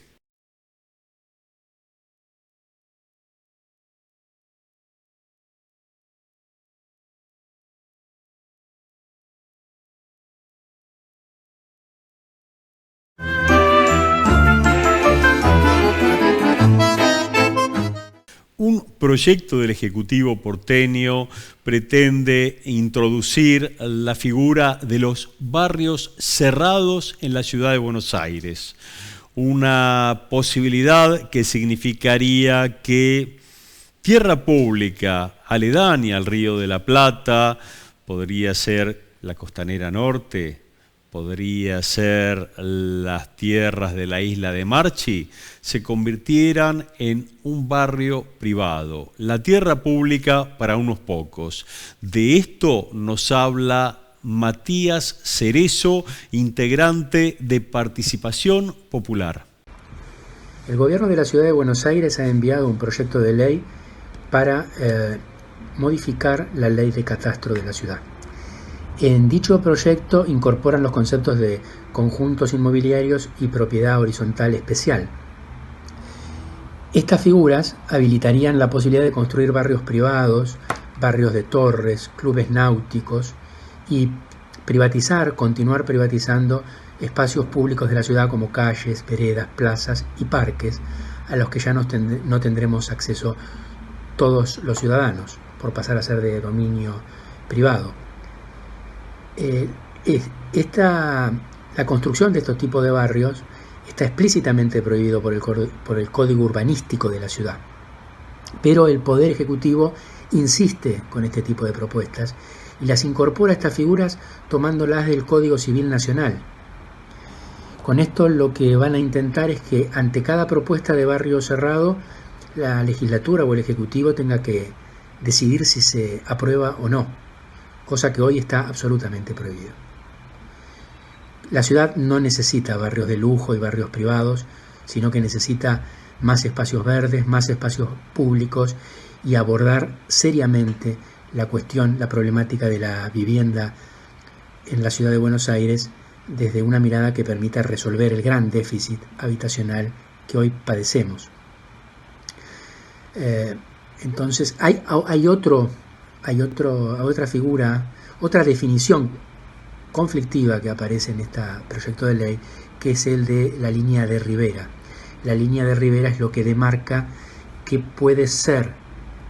proyecto del Ejecutivo porteño pretende introducir la figura de los barrios cerrados en la ciudad de Buenos Aires. Una posibilidad que significaría que tierra pública aledaña al Río de la Plata, podría ser la Costanera Norte, podría ser las tierras de la isla de Marchi, se convirtieran en un barrio privado, la tierra pública para unos pocos. De esto nos habla Matías Cerezo, integrante de Participación Popular. El gobierno de la Ciudad de Buenos Aires ha enviado un proyecto de ley para modificar la ley de catastro de la ciudad. En dicho proyecto incorporan los conceptos de conjuntos inmobiliarios y propiedad horizontal especial. Estas figuras habilitarían la posibilidad de construir barrios privados, barrios de torres, clubes náuticos y continuar privatizando espacios públicos de la ciudad como calles, veredas, plazas y parques a los que ya no tendremos acceso todos los ciudadanos por pasar a ser de dominio privado. La construcción de estos tipos de barrios está explícitamente prohibido por el Código Urbanístico de la ciudad, pero el Poder Ejecutivo insiste con este tipo de propuestas y las incorpora a estas figuras tomándolas del Código Civil Nacional. Con esto lo que van a intentar es que ante cada propuesta de barrio cerrado la legislatura o el Ejecutivo tenga que decidir si se aprueba o no, cosa que hoy está absolutamente prohibida. La ciudad no necesita barrios de lujo y barrios privados, sino que necesita más espacios verdes, más espacios públicos y abordar seriamente la problemática de la vivienda en la ciudad de Buenos Aires desde una mirada que permita resolver el gran déficit habitacional que hoy padecemos. Entonces hay otra figura, otra definición conflictiva que aparece en este proyecto de ley, que es el de la línea de Rivera. La línea de Rivera es lo que demarca qué puede ser,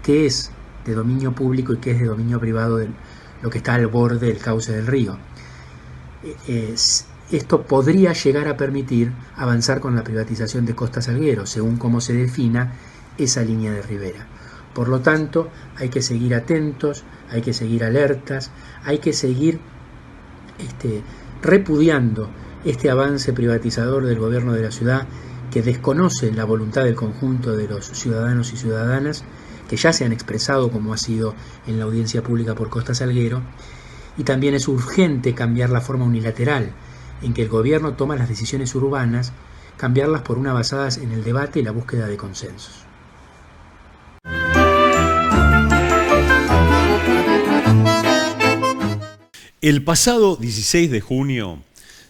qué es de dominio público y qué es de dominio privado, de lo que está al borde del cauce del río. Esto podría llegar a permitir avanzar con la privatización de Costa Salguero, según cómo se defina esa línea de Rivera. Por lo tanto, hay que seguir atentos, hay que seguir alertas, hay que seguir repudiando este avance privatizador del gobierno de la ciudad que desconoce la voluntad del conjunto de los ciudadanos y ciudadanas que ya se han expresado, como ha sido en la audiencia pública por Costa Salguero, y también es urgente cambiar la forma unilateral en que el gobierno toma las decisiones urbanas, cambiarlas por unas basadas en el debate y la búsqueda de consensos. El pasado 16 de junio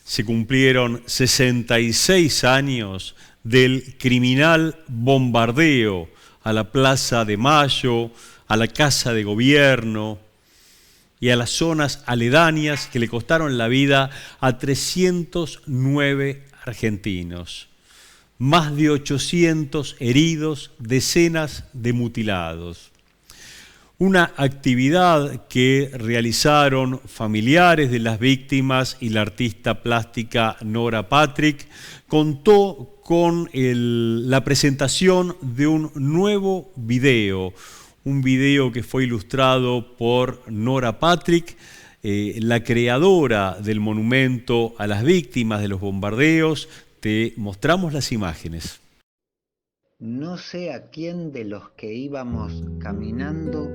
se cumplieron 66 años del criminal bombardeo a la Plaza de Mayo, a la Casa de Gobierno y a las zonas aledañas que le costaron la vida a 309 argentinos. Más de 800 heridos, decenas de mutilados. Una actividad que realizaron familiares de las víctimas y la artista plástica Nora Patrick contó con la presentación de un nuevo video, un video que fue ilustrado por Nora Patrick, la creadora del monumento a las víctimas de los bombardeos. Te mostramos las imágenes. No sé a quién de los que íbamos caminando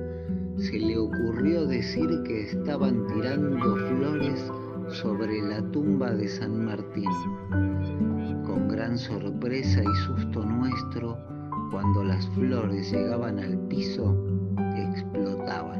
se le ocurrió decir que estaban tirando flores sobre la tumba de San Martín. Con gran sorpresa y susto nuestro, cuando las flores llegaban al piso, explotaban.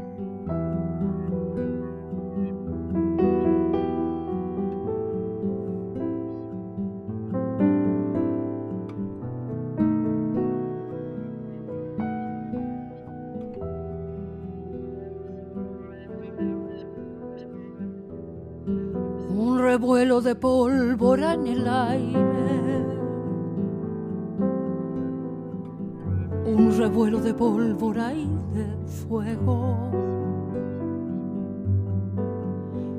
Un revuelo de pólvora en el aire, un revuelo de pólvora y de fuego.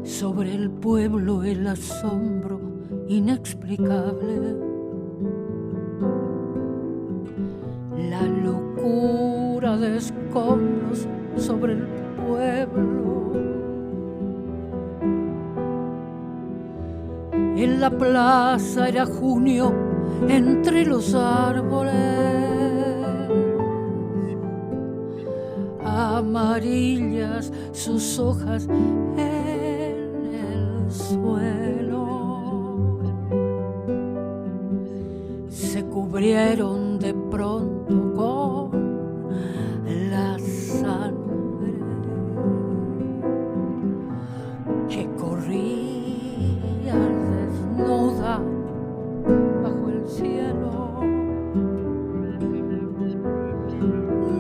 Sobre el pueblo el asombro inexplicable, la locura de escombros sobre el pueblo. En la plaza era junio entre los árboles, amarillas sus hojas en el suelo. Se cubrieron de pronto con la sangre que corría desnuda bajo el cielo.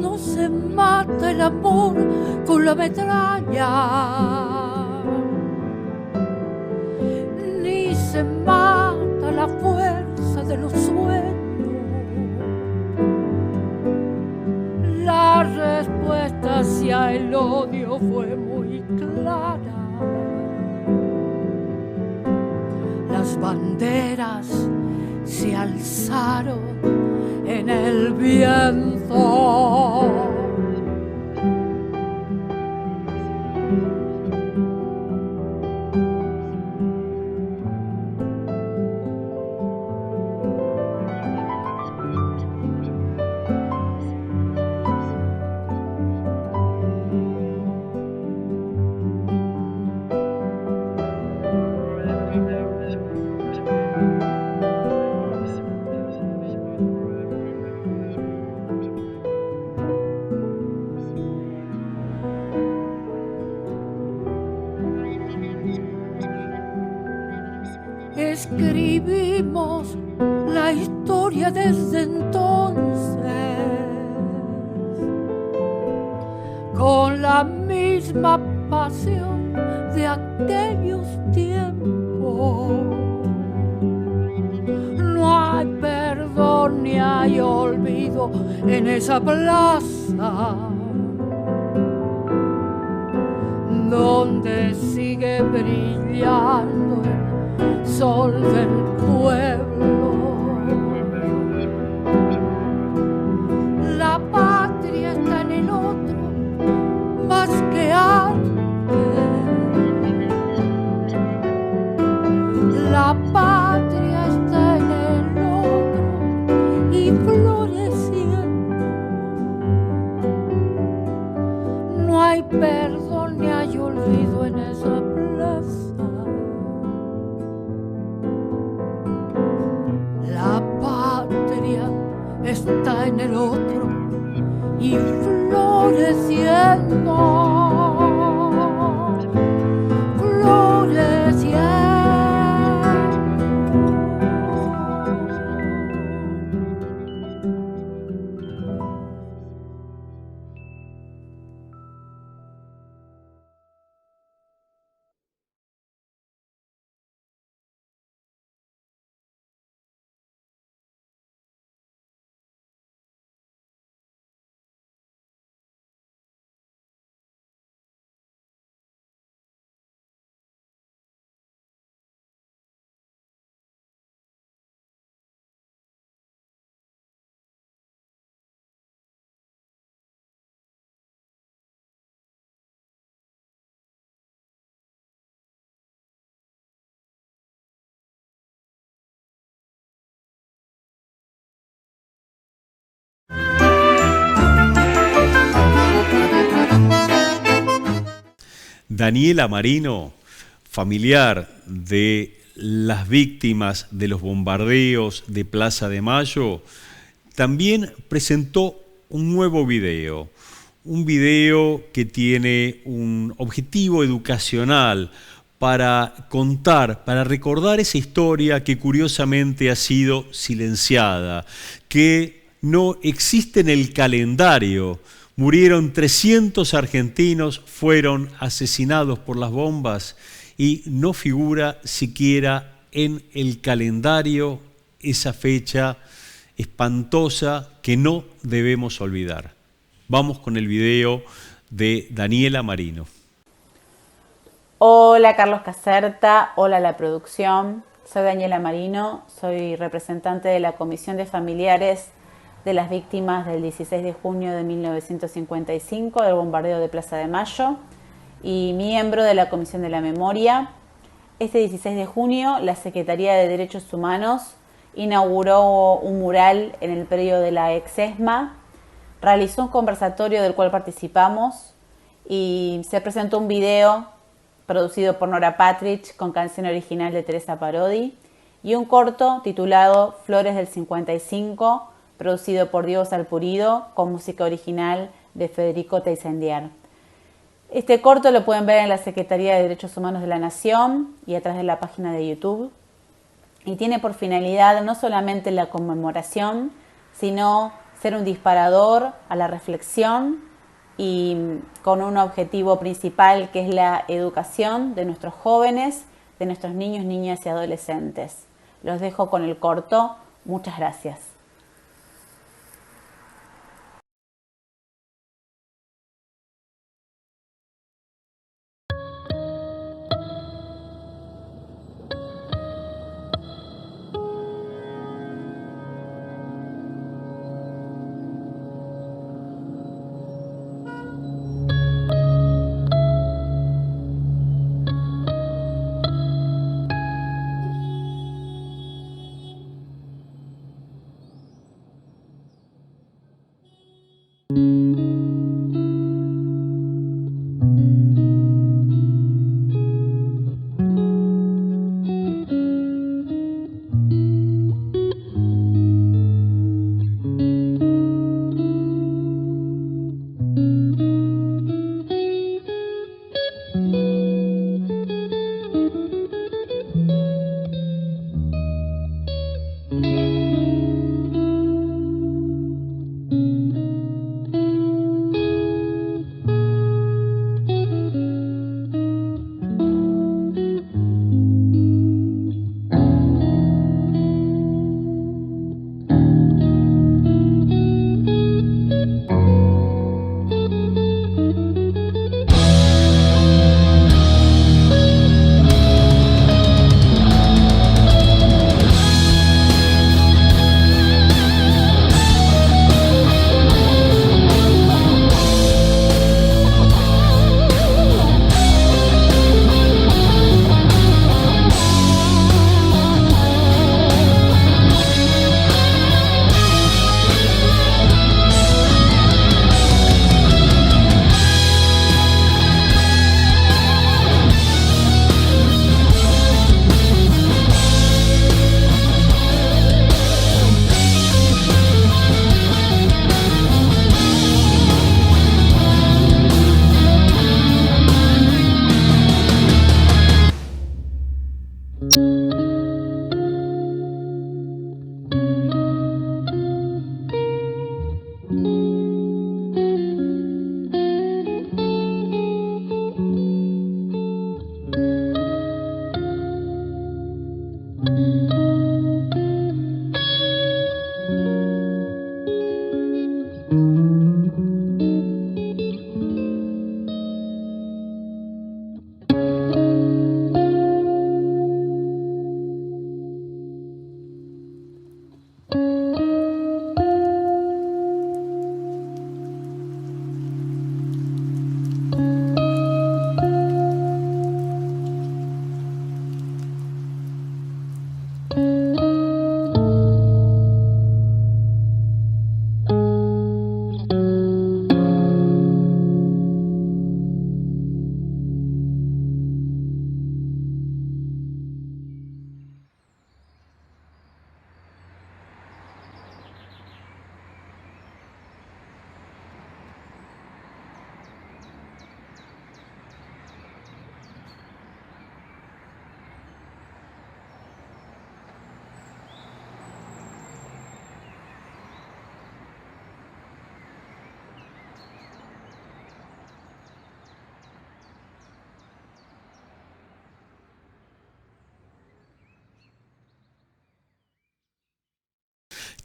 No se mata el amor con la metralla, ni se mata la fuerza de los sueños. La respuesta hacia el odio fue muy clara. Las banderas se alzaron en el viento. Escribimos la historia desde entonces con la misma pasión de aquellos tiempos. No hay perdón ni hay olvido en esa plaza donde sigue brillando el sol del pueblo. La patria está en el otro más que antes. La patria está en el otro y floreciendo. No hay perdón ni hay olvido en esa plaza. La patria está en el otro y floreciendo, floreciendo. Daniela Marino, familiar de las víctimas de los bombardeos de Plaza de Mayo, también presentó un nuevo video, un video que tiene un objetivo educacional para contar, para recordar esa historia que curiosamente ha sido silenciada, que no existe en el calendario. Murieron 300 argentinos, fueron asesinados por las bombas y no figura siquiera en el calendario esa fecha espantosa que no debemos olvidar. Vamos con el video de Daniela Marino. Hola Carlos Caserta, hola a la producción. Soy Daniela Marino, soy representante de la Comisión de Familiares de las Víctimas del 16 de junio de 1955 del bombardeo de Plaza de Mayo y miembro de la Comisión de la Memoria. Este 16 de junio la Secretaría de Derechos Humanos inauguró un mural en el predio de la ex-ESMA, realizó un conversatorio del cual participamos y se presentó un video producido por Nora Patrich con canción original de Teresa Parodi y un corto titulado Flores del 55, producido por Diego Salpurido con música original de Federico Teisendiar. Este corto lo pueden ver en la Secretaría de Derechos Humanos de la Nación y a través de la página de YouTube y tiene por finalidad no solamente la conmemoración, sino ser un disparador a la reflexión y con un objetivo principal que es la educación de nuestros jóvenes, de nuestros niños, niñas y adolescentes. Los dejo con el corto. Muchas gracias.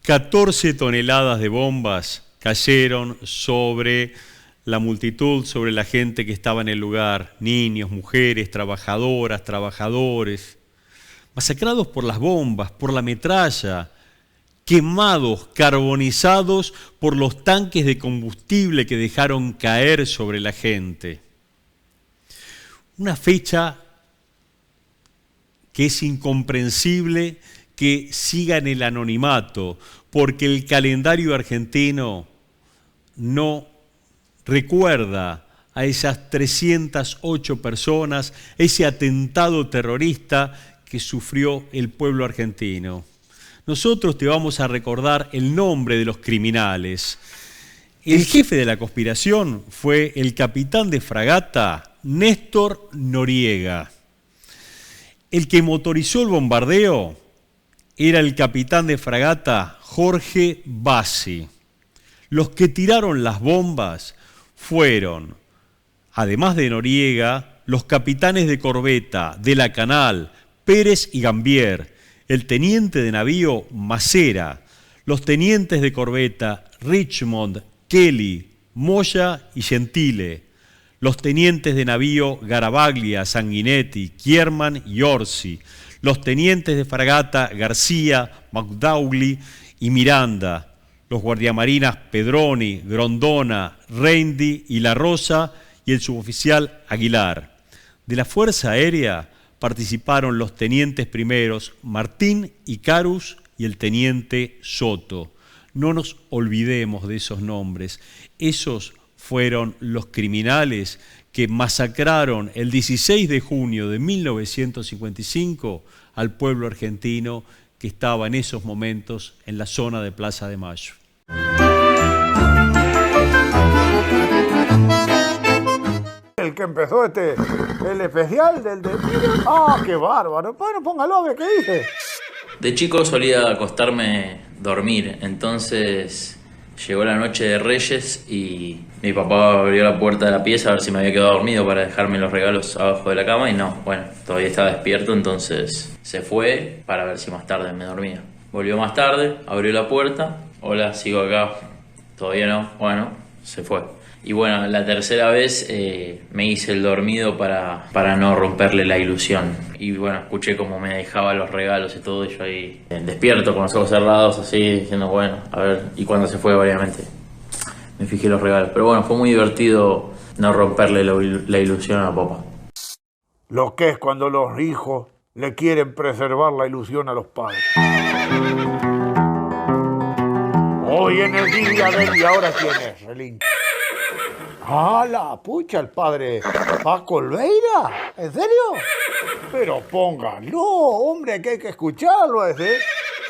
14 toneladas de bombas cayeron sobre la multitud, sobre la gente que estaba en el lugar, niños, mujeres, trabajadoras, trabajadores, masacrados por las bombas, por la metralla, quemados, carbonizados por los tanques de combustible que dejaron caer sobre la gente. Una fecha que es incomprensible que siga en el anonimato, porque el calendario argentino no recuerda a esas 308 personas, ese atentado terrorista que sufrió el pueblo argentino. Nosotros te vamos a recordar el nombre de los criminales. El jefe de la conspiración fue el capitán de fragata Néstor Noriega. El que motorizó el bombardeo era el capitán de fragata Jorge Bassi. Los que tiraron las bombas fueron, además de Noriega, los capitanes de corbeta de la Canal, Pérez y Gambier, el teniente de navío Macera, los tenientes de corbeta Richmond, Kelly, Moya y Gentile, los tenientes de navío Garavaglia, Sanguinetti, Kierman y Orsi, los tenientes de fragata García, McDowley y Miranda, los guardiamarinas Pedroni, Grondona, Reindi y La Rosa y el suboficial Aguilar. De la Fuerza Aérea participaron los tenientes primeros Martín y Carus y el teniente Soto. No nos olvidemos de esos nombres. Esos fueron los criminales que masacraron el 16 de junio de 1955 al pueblo argentino que estaba en esos momentos en la zona de Plaza de Mayo. El que empezó el especial del de... ¡Ah, qué bárbaro! Bueno, póngalo, a ver qué dice. De chico solía acostarme dormir, entonces llegó la noche de Reyes y mi papá abrió la puerta de la pieza a ver si me había quedado dormido para dejarme los regalos abajo de la cama y no, bueno, todavía estaba despierto, entonces se fue para ver si más tarde me dormía. Volvió más tarde, abrió la puerta, hola, sigo acá, todavía no, bueno, se fue. Y bueno, la tercera vez me hice el dormido para no romperle la ilusión. Y bueno, escuché cómo me dejaba los regalos y todo, y yo ahí despierto con los ojos cerrados, así, diciendo, bueno, a ver, y cuando se fue, obviamente, me fijé los regalos. Pero bueno, fue muy divertido no romperle la ilusión a papá. Lo que es cuando los hijos le quieren preservar la ilusión a los padres. Hoy en el día de... ¿Y ahora quién es, Relín? ¡Ah, la pucha, el padre Paco Olveira! ¿En serio? Pero póngalo, hombre, que hay que escucharlo a ese.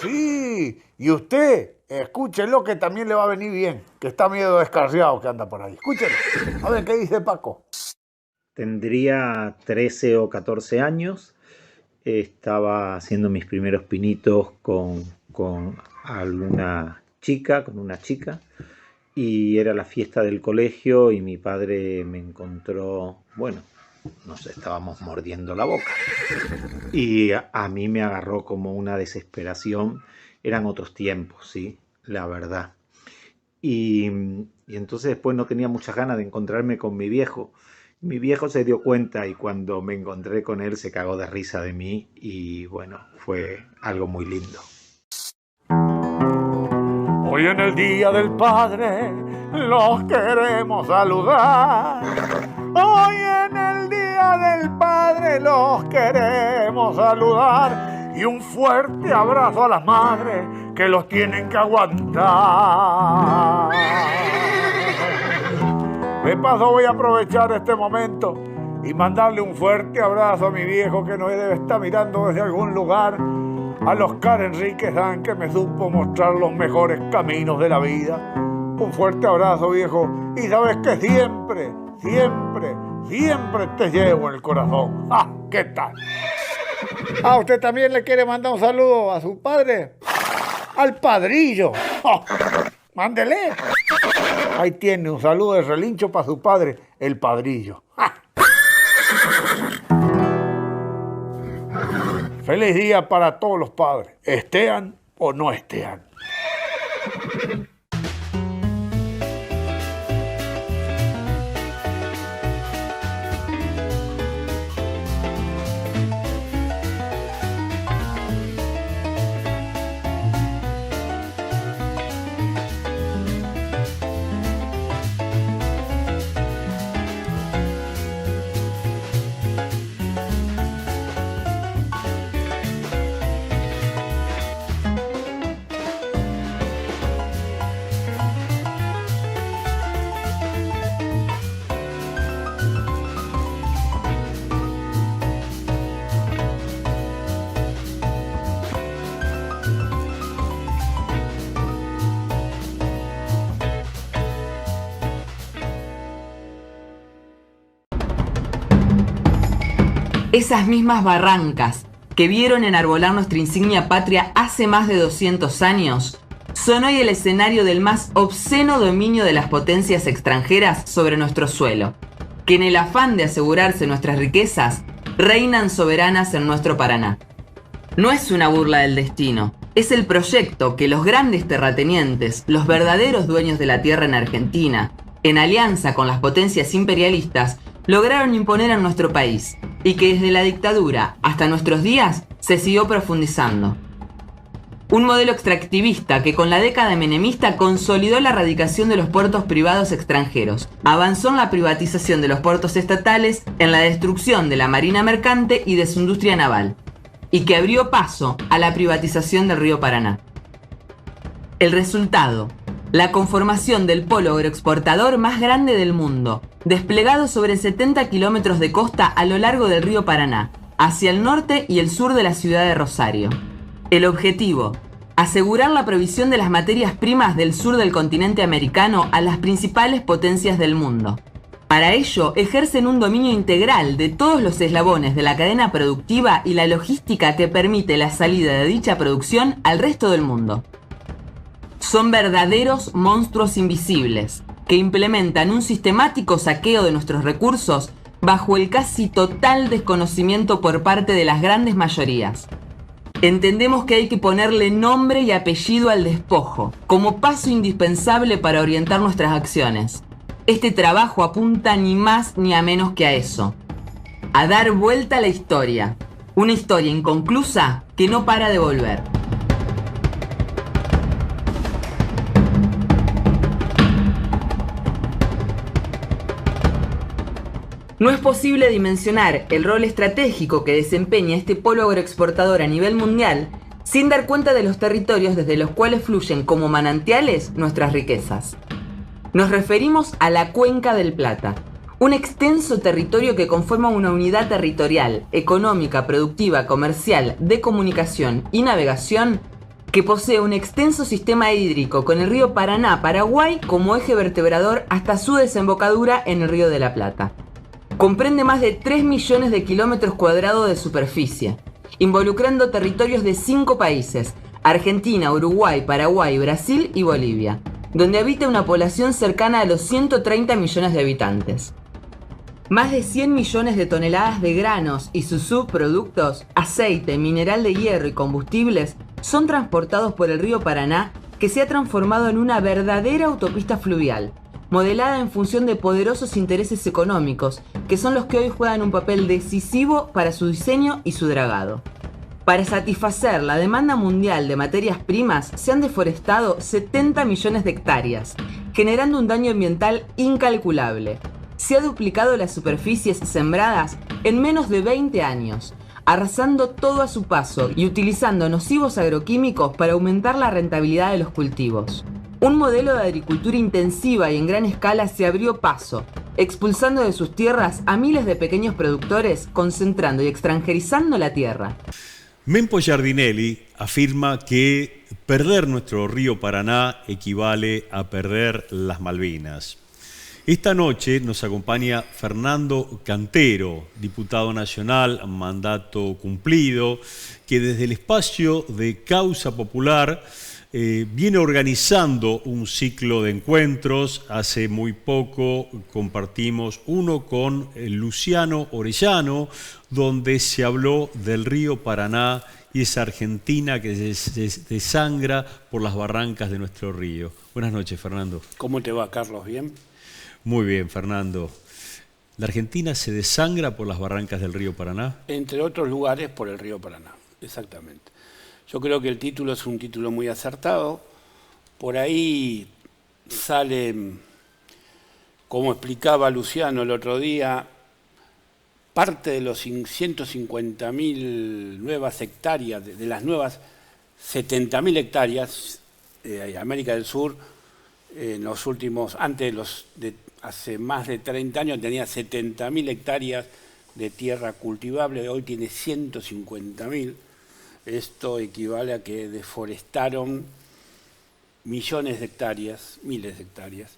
Sí, y usted, escúchelo que también le va a venir bien, que está medio descarriado que anda por ahí. Escúchelo, a ver qué dice Paco. Tendría 13 o 14 años, estaba haciendo mis primeros pinitos con una chica, y era la fiesta del colegio y mi padre me encontró, bueno, nos estábamos mordiendo la boca. Y a mí me agarró como una desesperación. Eran otros tiempos, sí, la verdad. Y entonces después no tenía muchas ganas de encontrarme con mi viejo. Mi viejo se dio cuenta y cuando me encontré con él se cagó de risa de mí y bueno, fue algo muy lindo. Hoy en el Día del Padre los queremos saludar. Hoy en el Día del Padre los queremos saludar. Y un fuerte abrazo a las madres que los tienen que aguantar. De paso voy a aprovechar este momento y mandarle un fuerte abrazo a mi viejo que nos debe estar mirando desde algún lugar. A Oscar Enrique Dan, que me supo mostrar los mejores caminos de la vida. Un fuerte abrazo, viejo. Y sabes que siempre te llevo en el corazón. ¡Ah! ¿Qué tal? ¿A usted también le quiere mandar un saludo a su padre? Al padrillo. ¡Oh! Mándele. Ahí tiene un saludo de relincho para su padre, el padrillo. ¡Ah! Feliz día para todos los padres, estean o no estean. Esas mismas barrancas que vieron enarbolar nuestra insignia patria hace más de 200 años, son hoy el escenario del más obsceno dominio de las potencias extranjeras sobre nuestro suelo, que en el afán de asegurarse nuestras riquezas, reinan soberanas en nuestro Paraná. No es una burla del destino, es el proyecto que los grandes terratenientes, los verdaderos dueños de la tierra en Argentina, en alianza con las potencias imperialistas, lograron imponer en nuestro país, y que desde la dictadura hasta nuestros días se siguió profundizando. Un modelo extractivista que con la década menemista consolidó la erradicación de los puertos privados extranjeros, avanzó en la privatización de los puertos estatales, en la destrucción de la marina mercante y de su industria naval, y que abrió paso a la privatización del río Paraná. El resultado: la conformación del polo agroexportador más grande del mundo, desplegado sobre 70 kilómetros de costa a lo largo del río Paraná, hacia el norte y el sur de la ciudad de Rosario. El objetivo: asegurar la provisión de las materias primas del sur del continente americano a las principales potencias del mundo. Para ello, ejercen un dominio integral de todos los eslabones de la cadena productiva y la logística que permite la salida de dicha producción al resto del mundo. Son verdaderos monstruos invisibles, que implementan un sistemático saqueo de nuestros recursos bajo el casi total desconocimiento por parte de las grandes mayorías. Entendemos que hay que ponerle nombre y apellido al despojo, como paso indispensable para orientar nuestras acciones. Este trabajo apunta ni más ni a menos que a eso: a dar vuelta a la historia, una historia inconclusa que no para de volver. No es posible dimensionar el rol estratégico que desempeña este polo agroexportador a nivel mundial sin dar cuenta de los territorios desde los cuales fluyen como manantiales nuestras riquezas. Nos referimos a la Cuenca del Plata, un extenso territorio que conforma una unidad territorial, económica, productiva, comercial, de comunicación y navegación que posee un extenso sistema hídrico con el río Paraná-Paraguay como eje vertebrador hasta su desembocadura en el Río de la Plata. Comprende más de 3 millones de kilómetros cuadrados de superficie, involucrando territorios de 5 países: Argentina, Uruguay, Paraguay, Brasil y Bolivia, donde habita una población cercana a los 130 millones de habitantes. Más de 100 millones de toneladas de granos y sus subproductos, aceite, mineral de hierro y combustibles son transportados por el río Paraná, que se ha transformado en una verdadera autopista fluvial, modelada en función de poderosos intereses económicos, que son los que hoy juegan un papel decisivo para su diseño y su dragado. Para satisfacer la demanda mundial de materias primas, se han deforestado 70 millones de hectáreas, generando un daño ambiental incalculable. Se ha duplicado las superficies sembradas en menos de 20 años, arrasando todo a su paso y utilizando nocivos agroquímicos para aumentar la rentabilidad de los cultivos. Un modelo de agricultura intensiva y en gran escala se abrió paso, expulsando de sus tierras a miles de pequeños productores, concentrando y extranjerizando la tierra. Mempo Giardinelli afirma que perder nuestro río Paraná equivale a perder las Malvinas. Esta noche nos acompaña Fernando Cantero, diputado nacional, mandato cumplido, que desde el espacio de Causa Popular viene organizando un ciclo de encuentros. Hace muy poco compartimos uno con Luciano Orellano, donde se habló del río Paraná y esa Argentina que se desangra por las barrancas de nuestro río. Buenas noches, Fernando. ¿Cómo te va, Carlos? ¿Bien? Muy bien, Fernando. ¿La Argentina se desangra por las barrancas del río Paraná? Entre otros lugares por el río Paraná, exactamente. Yo creo que el título es un título muy acertado. Por ahí salen, como explicaba Luciano el otro día, parte de los 150.000 nuevas hectáreas, de las nuevas 70.000 hectáreas de América del Sur, en los últimos, hace más de 30 años tenía 70.000 hectáreas de tierra cultivable, hoy tiene 150.000. Esto equivale a que deforestaron millones de hectáreas, miles de hectáreas.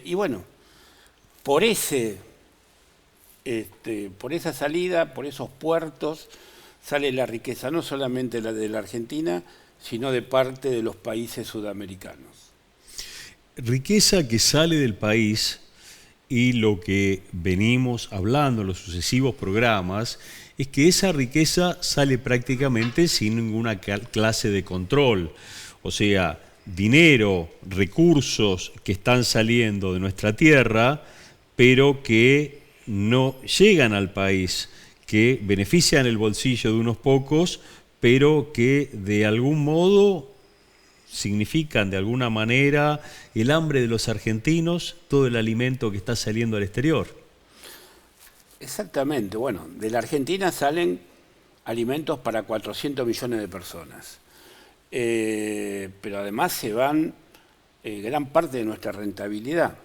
Y bueno, por esa salida, por esos puertos, sale la riqueza, no solamente la de la Argentina, sino de parte de los países sudamericanos. Riqueza que sale del país, y lo que venimos hablando en los sucesivos programas es que esa riqueza sale prácticamente sin ninguna clase de control. O sea, dinero, recursos que están saliendo de nuestra tierra, pero que no llegan al país, que benefician el bolsillo de unos pocos, pero que de algún modo significan de alguna manera el hambre de los argentinos, todo el alimento que está saliendo al exterior. Exactamente, bueno, de la Argentina salen alimentos para 400 millones de personas, pero además se van gran parte de nuestra rentabilidad.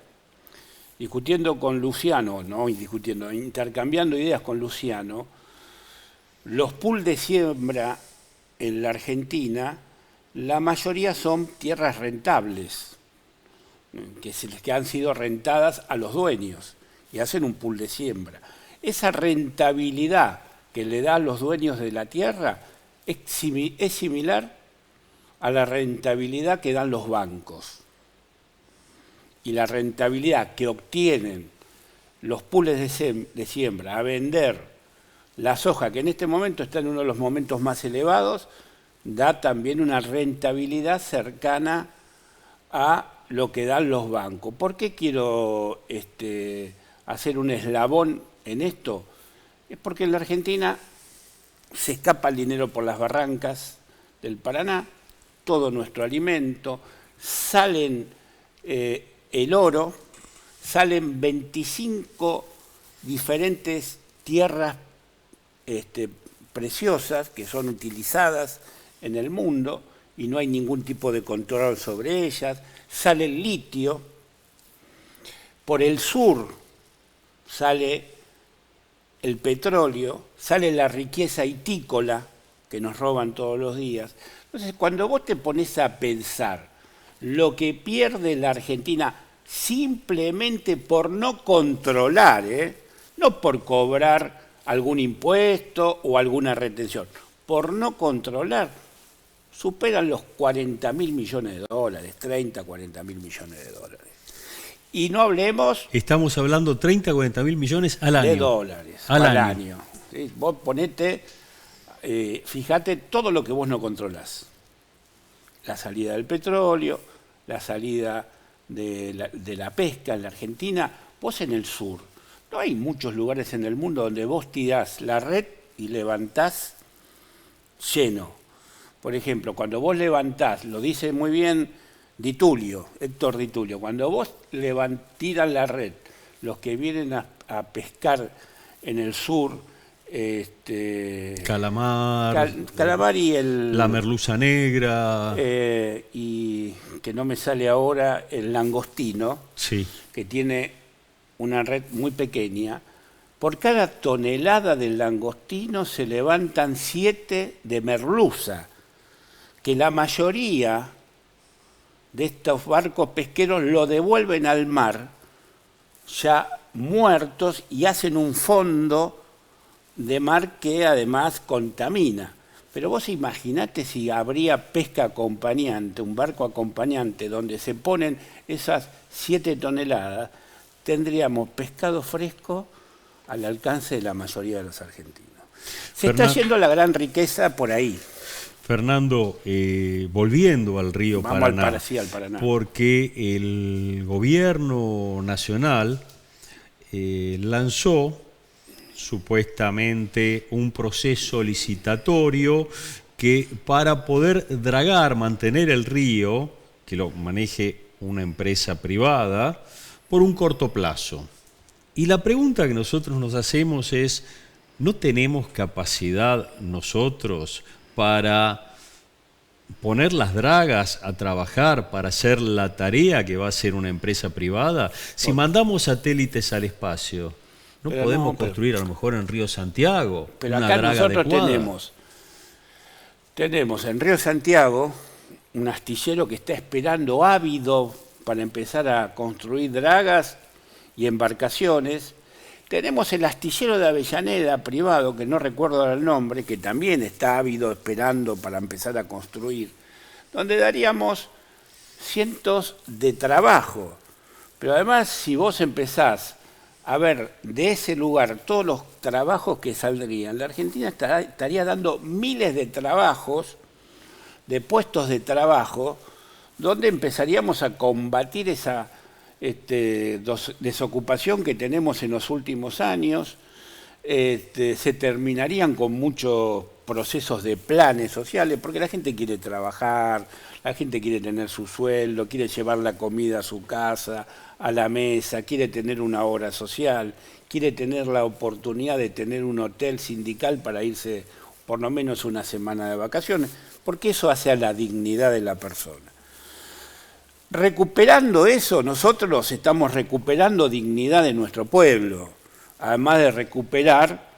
Discutiendo con Luciano, intercambiando ideas con Luciano, los pools de siembra en la Argentina, la mayoría son tierras rentables, que han sido rentadas a los dueños y hacen un pool de siembra. Esa rentabilidad que le da a los dueños de la tierra es similar a la rentabilidad que dan los bancos. Y la rentabilidad que obtienen los pools de siembra a vender la soja, que en este momento está en uno de los momentos más elevados, da también una rentabilidad cercana a lo que dan los bancos. ¿Por qué quiero hacer un eslabón en esto? Es porque en la Argentina se escapa el dinero por las barrancas del Paraná, todo nuestro alimento, salen el oro, salen 25 diferentes tierras preciosas que son utilizadas en el mundo y no hay ningún tipo de control sobre ellas, sale el litio, por el sur sale el petróleo, sale la riqueza hitícola que nos roban todos los días. Entonces, cuando vos te pones a pensar lo que pierde la Argentina simplemente por no controlar, no por cobrar algún impuesto o alguna retención, por no controlar, superan los 40.000 millones de dólares, 30, 40.000 millones de dólares. Y no hablemos... Estamos hablando 30, 40.000 millones al año. De dólares al año. ¿Sí? Vos ponete, fíjate todo lo que vos no controlás. La salida del petróleo, la salida de la pesca en la Argentina. Vos en el sur, no hay muchos lugares en el mundo donde vos tirás la red y levantás lleno. Por ejemplo, cuando vos levantás, lo dice muy bien Héctor Di Tulio, cuando vos tiras la red, los que vienen a pescar en el sur, calamar y la merluza negra, y que no me sale ahora el langostino, sí, que tiene una red muy pequeña. Por cada tonelada de langostino se levantan 7 de merluza, que la mayoría de estos barcos pesqueros lo devuelven al mar ya muertos y hacen un fondo de mar que además contamina. Pero vos imaginate si habría pesca acompañante, un barco acompañante donde se ponen esas 7 toneladas, tendríamos pescado fresco al alcance de la mayoría de los argentinos. Se está haciendo la gran riqueza por ahí. Fernando, volviendo al río Paraná, al Paraná, porque el gobierno nacional lanzó supuestamente un proceso licitatorio que para poder dragar, mantener el río, que lo maneje una empresa privada, por un corto plazo. Y la pregunta que nosotros nos hacemos es, ¿no tenemos capacidad nosotros para poner las dragas a trabajar para hacer la tarea que va a hacer una empresa privada? Si mandamos satélites al espacio, ¿no podemos construir a lo mejor en Río Santiago pero una acá draga nosotros adecuada? tenemos en Río Santiago un astillero que está esperando ávido para empezar a construir dragas y embarcaciones. Tenemos el astillero de Avellaneda privado, que no recuerdo ahora el nombre, que también está ávido esperando para empezar a construir, donde daríamos cientos de trabajo. Pero además, si vos empezás a ver de ese lugar todos los trabajos que saldrían, la Argentina estaría dando miles de trabajos, de puestos de trabajo, donde empezaríamos a combatir esa desocupación que tenemos en los últimos años. Se terminarían con muchos procesos de planes sociales, porque la gente quiere trabajar, la gente quiere tener su sueldo, quiere llevar la comida a su casa, a la mesa, quiere tener una obra social, quiere tener la oportunidad de tener un hotel sindical para irse por lo menos una semana de vacaciones, porque eso hace a la dignidad de la persona. Recuperando eso, nosotros estamos recuperando dignidad de nuestro pueblo, además de recuperar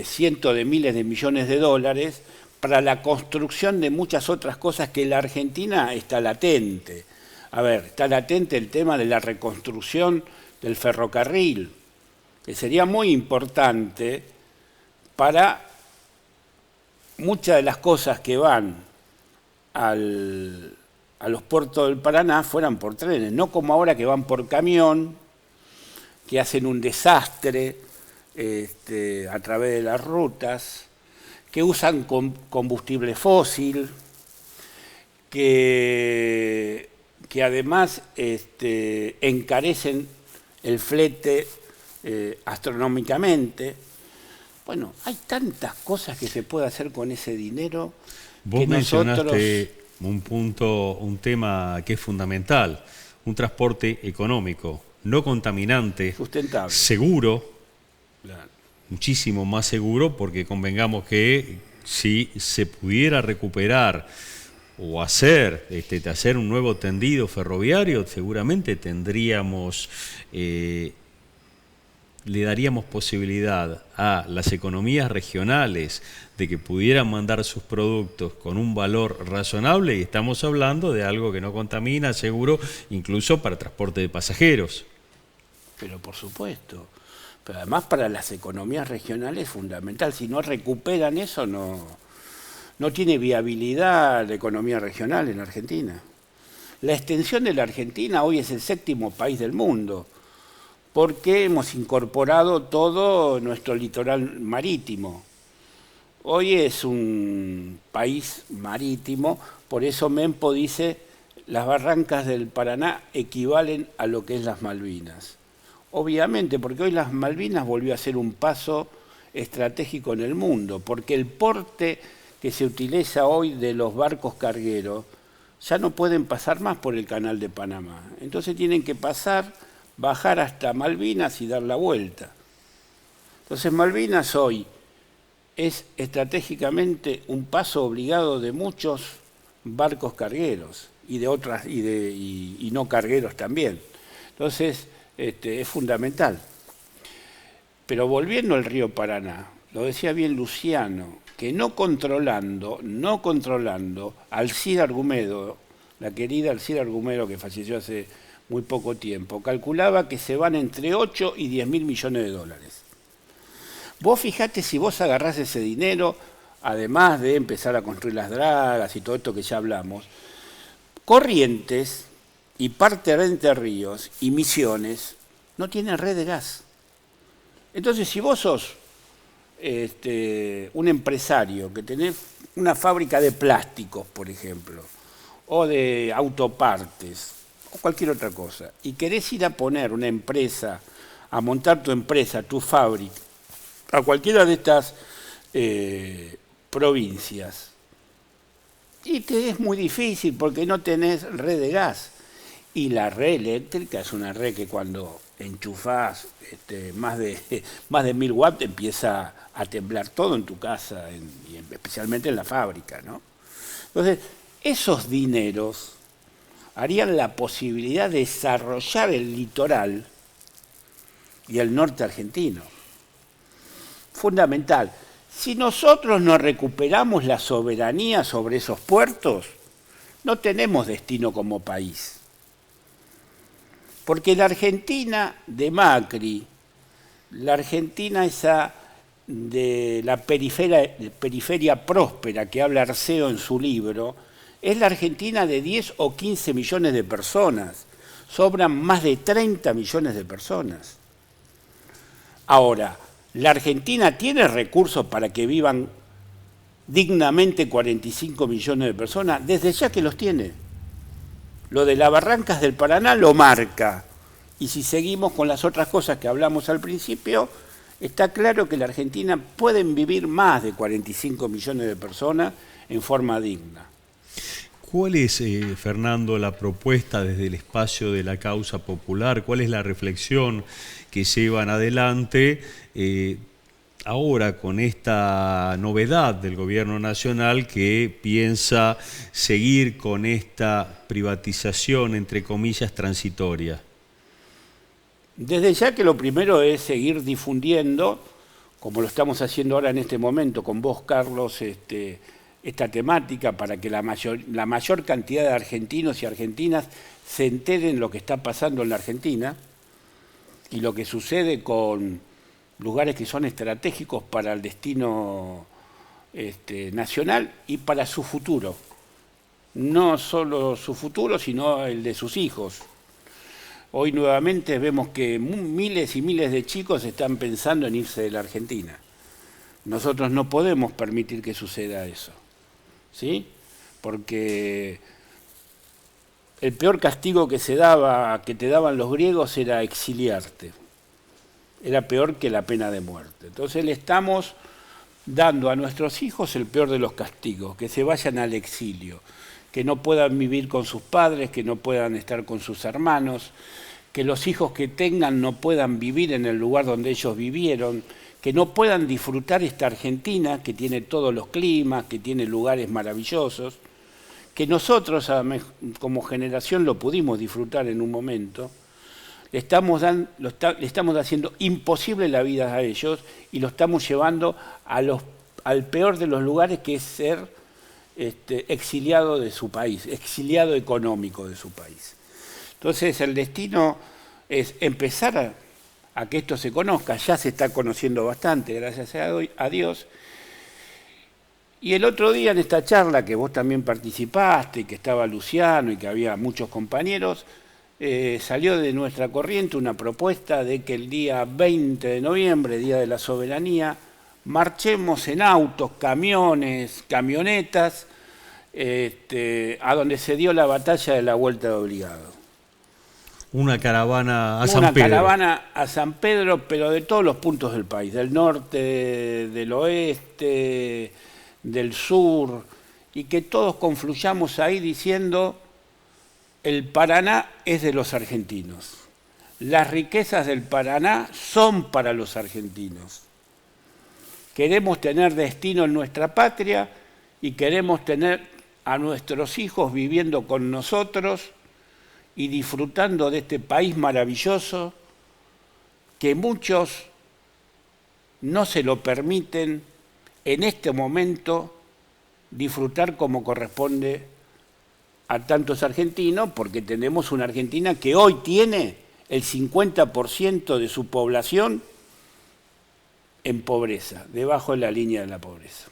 cientos de miles de millones de dólares para la construcción de muchas otras cosas que la Argentina está latente. A ver, está latente el tema de la reconstrucción del ferrocarril, que sería muy importante para muchas de las cosas que van a los puertos del Paraná fueran por trenes, no como ahora que van por camión, que hacen un desastre a través de las rutas, que usan combustible fósil, que además encarecen el flete astronómicamente. Bueno, hay tantas cosas que se puede hacer con ese dinero. Vos mencionaste un tema que es fundamental, un transporte económico, no contaminante, sustentable, seguro, claro, muchísimo más seguro, porque convengamos que si se pudiera recuperar o hacer un nuevo tendido ferroviario, seguramente tendríamos, le daríamos posibilidad a las economías regionales de que pudieran mandar sus productos con un valor razonable, y estamos hablando de algo que no contamina, seguro, incluso para transporte de pasajeros. Pero por supuesto, pero además para las economías regionales es fundamental. Si no recuperan eso, no tiene viabilidad la economía regional en Argentina. La extensión de la Argentina hoy es el 7º país del mundo, porque hemos incorporado todo nuestro litoral marítimo. Hoy es un país marítimo, por eso Mempo dice las barrancas del Paraná equivalen a lo que es las Malvinas. Obviamente, porque hoy las Malvinas volvió a ser un paso estratégico en el mundo, porque el porte que se utiliza hoy de los barcos cargueros ya no pueden pasar más por el Canal de Panamá. Entonces tienen que bajar hasta Malvinas y dar la vuelta. Entonces Malvinas hoy es estratégicamente un paso obligado de muchos barcos cargueros y de otras y no cargueros también. Entonces es fundamental. Pero volviendo al río Paraná, lo decía bien Luciano, que no controlando Alcida Argumedo, la querida Alcida Argumedo que falleció hace muy poco tiempo, calculaba que se van entre 8 y 10 mil millones de dólares. Vos fijate si vos agarrás ese dinero, además de empezar a construir las dragas y todo esto que ya hablamos, Corrientes y parte de Entre Ríos y Misiones no tienen red de gas. Entonces, si vos sos un empresario que tenés una fábrica de plásticos, por ejemplo, o de autopartes, o cualquier otra cosa, y querés ir a poner una empresa, a montar tu empresa, tu fábrica, a cualquiera de estas provincias, y te es muy difícil porque no tenés red de gas. Y la red eléctrica es una red que cuando enchufás más de 1000 watts empieza a temblar todo en tu casa, y especialmente en la fábrica, ¿no? Entonces, esos dineros harían la posibilidad de desarrollar el litoral y el norte argentino. Fundamental. Si nosotros no recuperamos la soberanía sobre esos puertos, no tenemos destino como país. Porque la Argentina de Macri, la Argentina esa de la periferia próspera que habla Arceo en su libro, es la Argentina de 10 o 15 millones de personas. Sobran más de 30 millones de personas. Ahora, ¿la Argentina tiene recursos para que vivan dignamente 45 millones de personas? Desde ya que los tiene. Lo de las Barrancas del Paraná lo marca. Y si seguimos con las otras cosas que hablamos al principio, está claro que la Argentina pueden vivir más de 45 millones de personas en forma digna. ¿Cuál es, Fernando, la propuesta desde el espacio de la causa popular? ¿Cuál es la reflexión que llevan adelante ahora con esta novedad del gobierno nacional que piensa seguir con esta privatización, entre comillas, transitoria? Desde ya que lo primero es seguir difundiendo, como lo estamos haciendo ahora en este momento con vos, Carlos, esta temática para que la mayor cantidad de argentinos y argentinas se enteren lo que está pasando en la Argentina y lo que sucede con lugares que son estratégicos para el destino nacional y para su futuro. No solo su futuro, sino el de sus hijos. Hoy nuevamente vemos que miles y miles de chicos están pensando en irse de la Argentina. Nosotros no podemos permitir que suceda eso, ¿sí? Porque el peor castigo que te daban los griegos era exiliarte. Era peor que la pena de muerte. Entonces le estamos dando a nuestros hijos el peor de los castigos, que se vayan al exilio, que no puedan vivir con sus padres, que no puedan estar con sus hermanos, que los hijos que tengan no puedan vivir en el lugar donde ellos vivieron, que no puedan disfrutar esta Argentina que tiene todos los climas, que tiene lugares maravillosos, que nosotros como generación lo pudimos disfrutar en un momento. Le estamos haciendo imposible la vida a ellos y lo estamos llevando al peor de los lugares, que es ser exiliado de su país, exiliado económico de su país. Entonces el destino es empezar a que esto se conozca. Ya se está conociendo bastante, gracias a Dios. Y el otro día en esta charla que vos también participaste, que estaba Luciano y que había muchos compañeros, salió de nuestra corriente una propuesta de que el día 20 de noviembre, Día de la Soberanía, marchemos en autos, camiones, camionetas, a donde se dio la batalla de la Vuelta de Obligado. Una caravana a San Pedro. Una caravana a San Pedro, pero de todos los puntos del país, del norte, del oeste, del sur, y que todos confluyamos ahí diciendo: el Paraná es de los argentinos. Las riquezas del Paraná son para los argentinos. Queremos tener destino en nuestra patria y queremos tener a nuestros hijos viviendo con nosotros y disfrutando de este país maravilloso que muchos no se lo permiten en este momento disfrutar como corresponde a tantos argentinos, porque tenemos una Argentina que hoy tiene el 50% de su población en pobreza, debajo de la línea de la pobreza.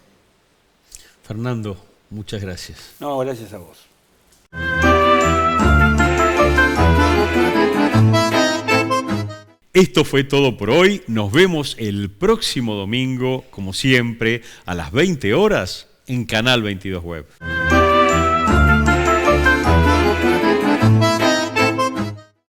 Fernando, muchas gracias. No, gracias a vos. Esto fue todo por hoy. Nos vemos el próximo domingo, como siempre, a las 20 horas en Canal 22 Web.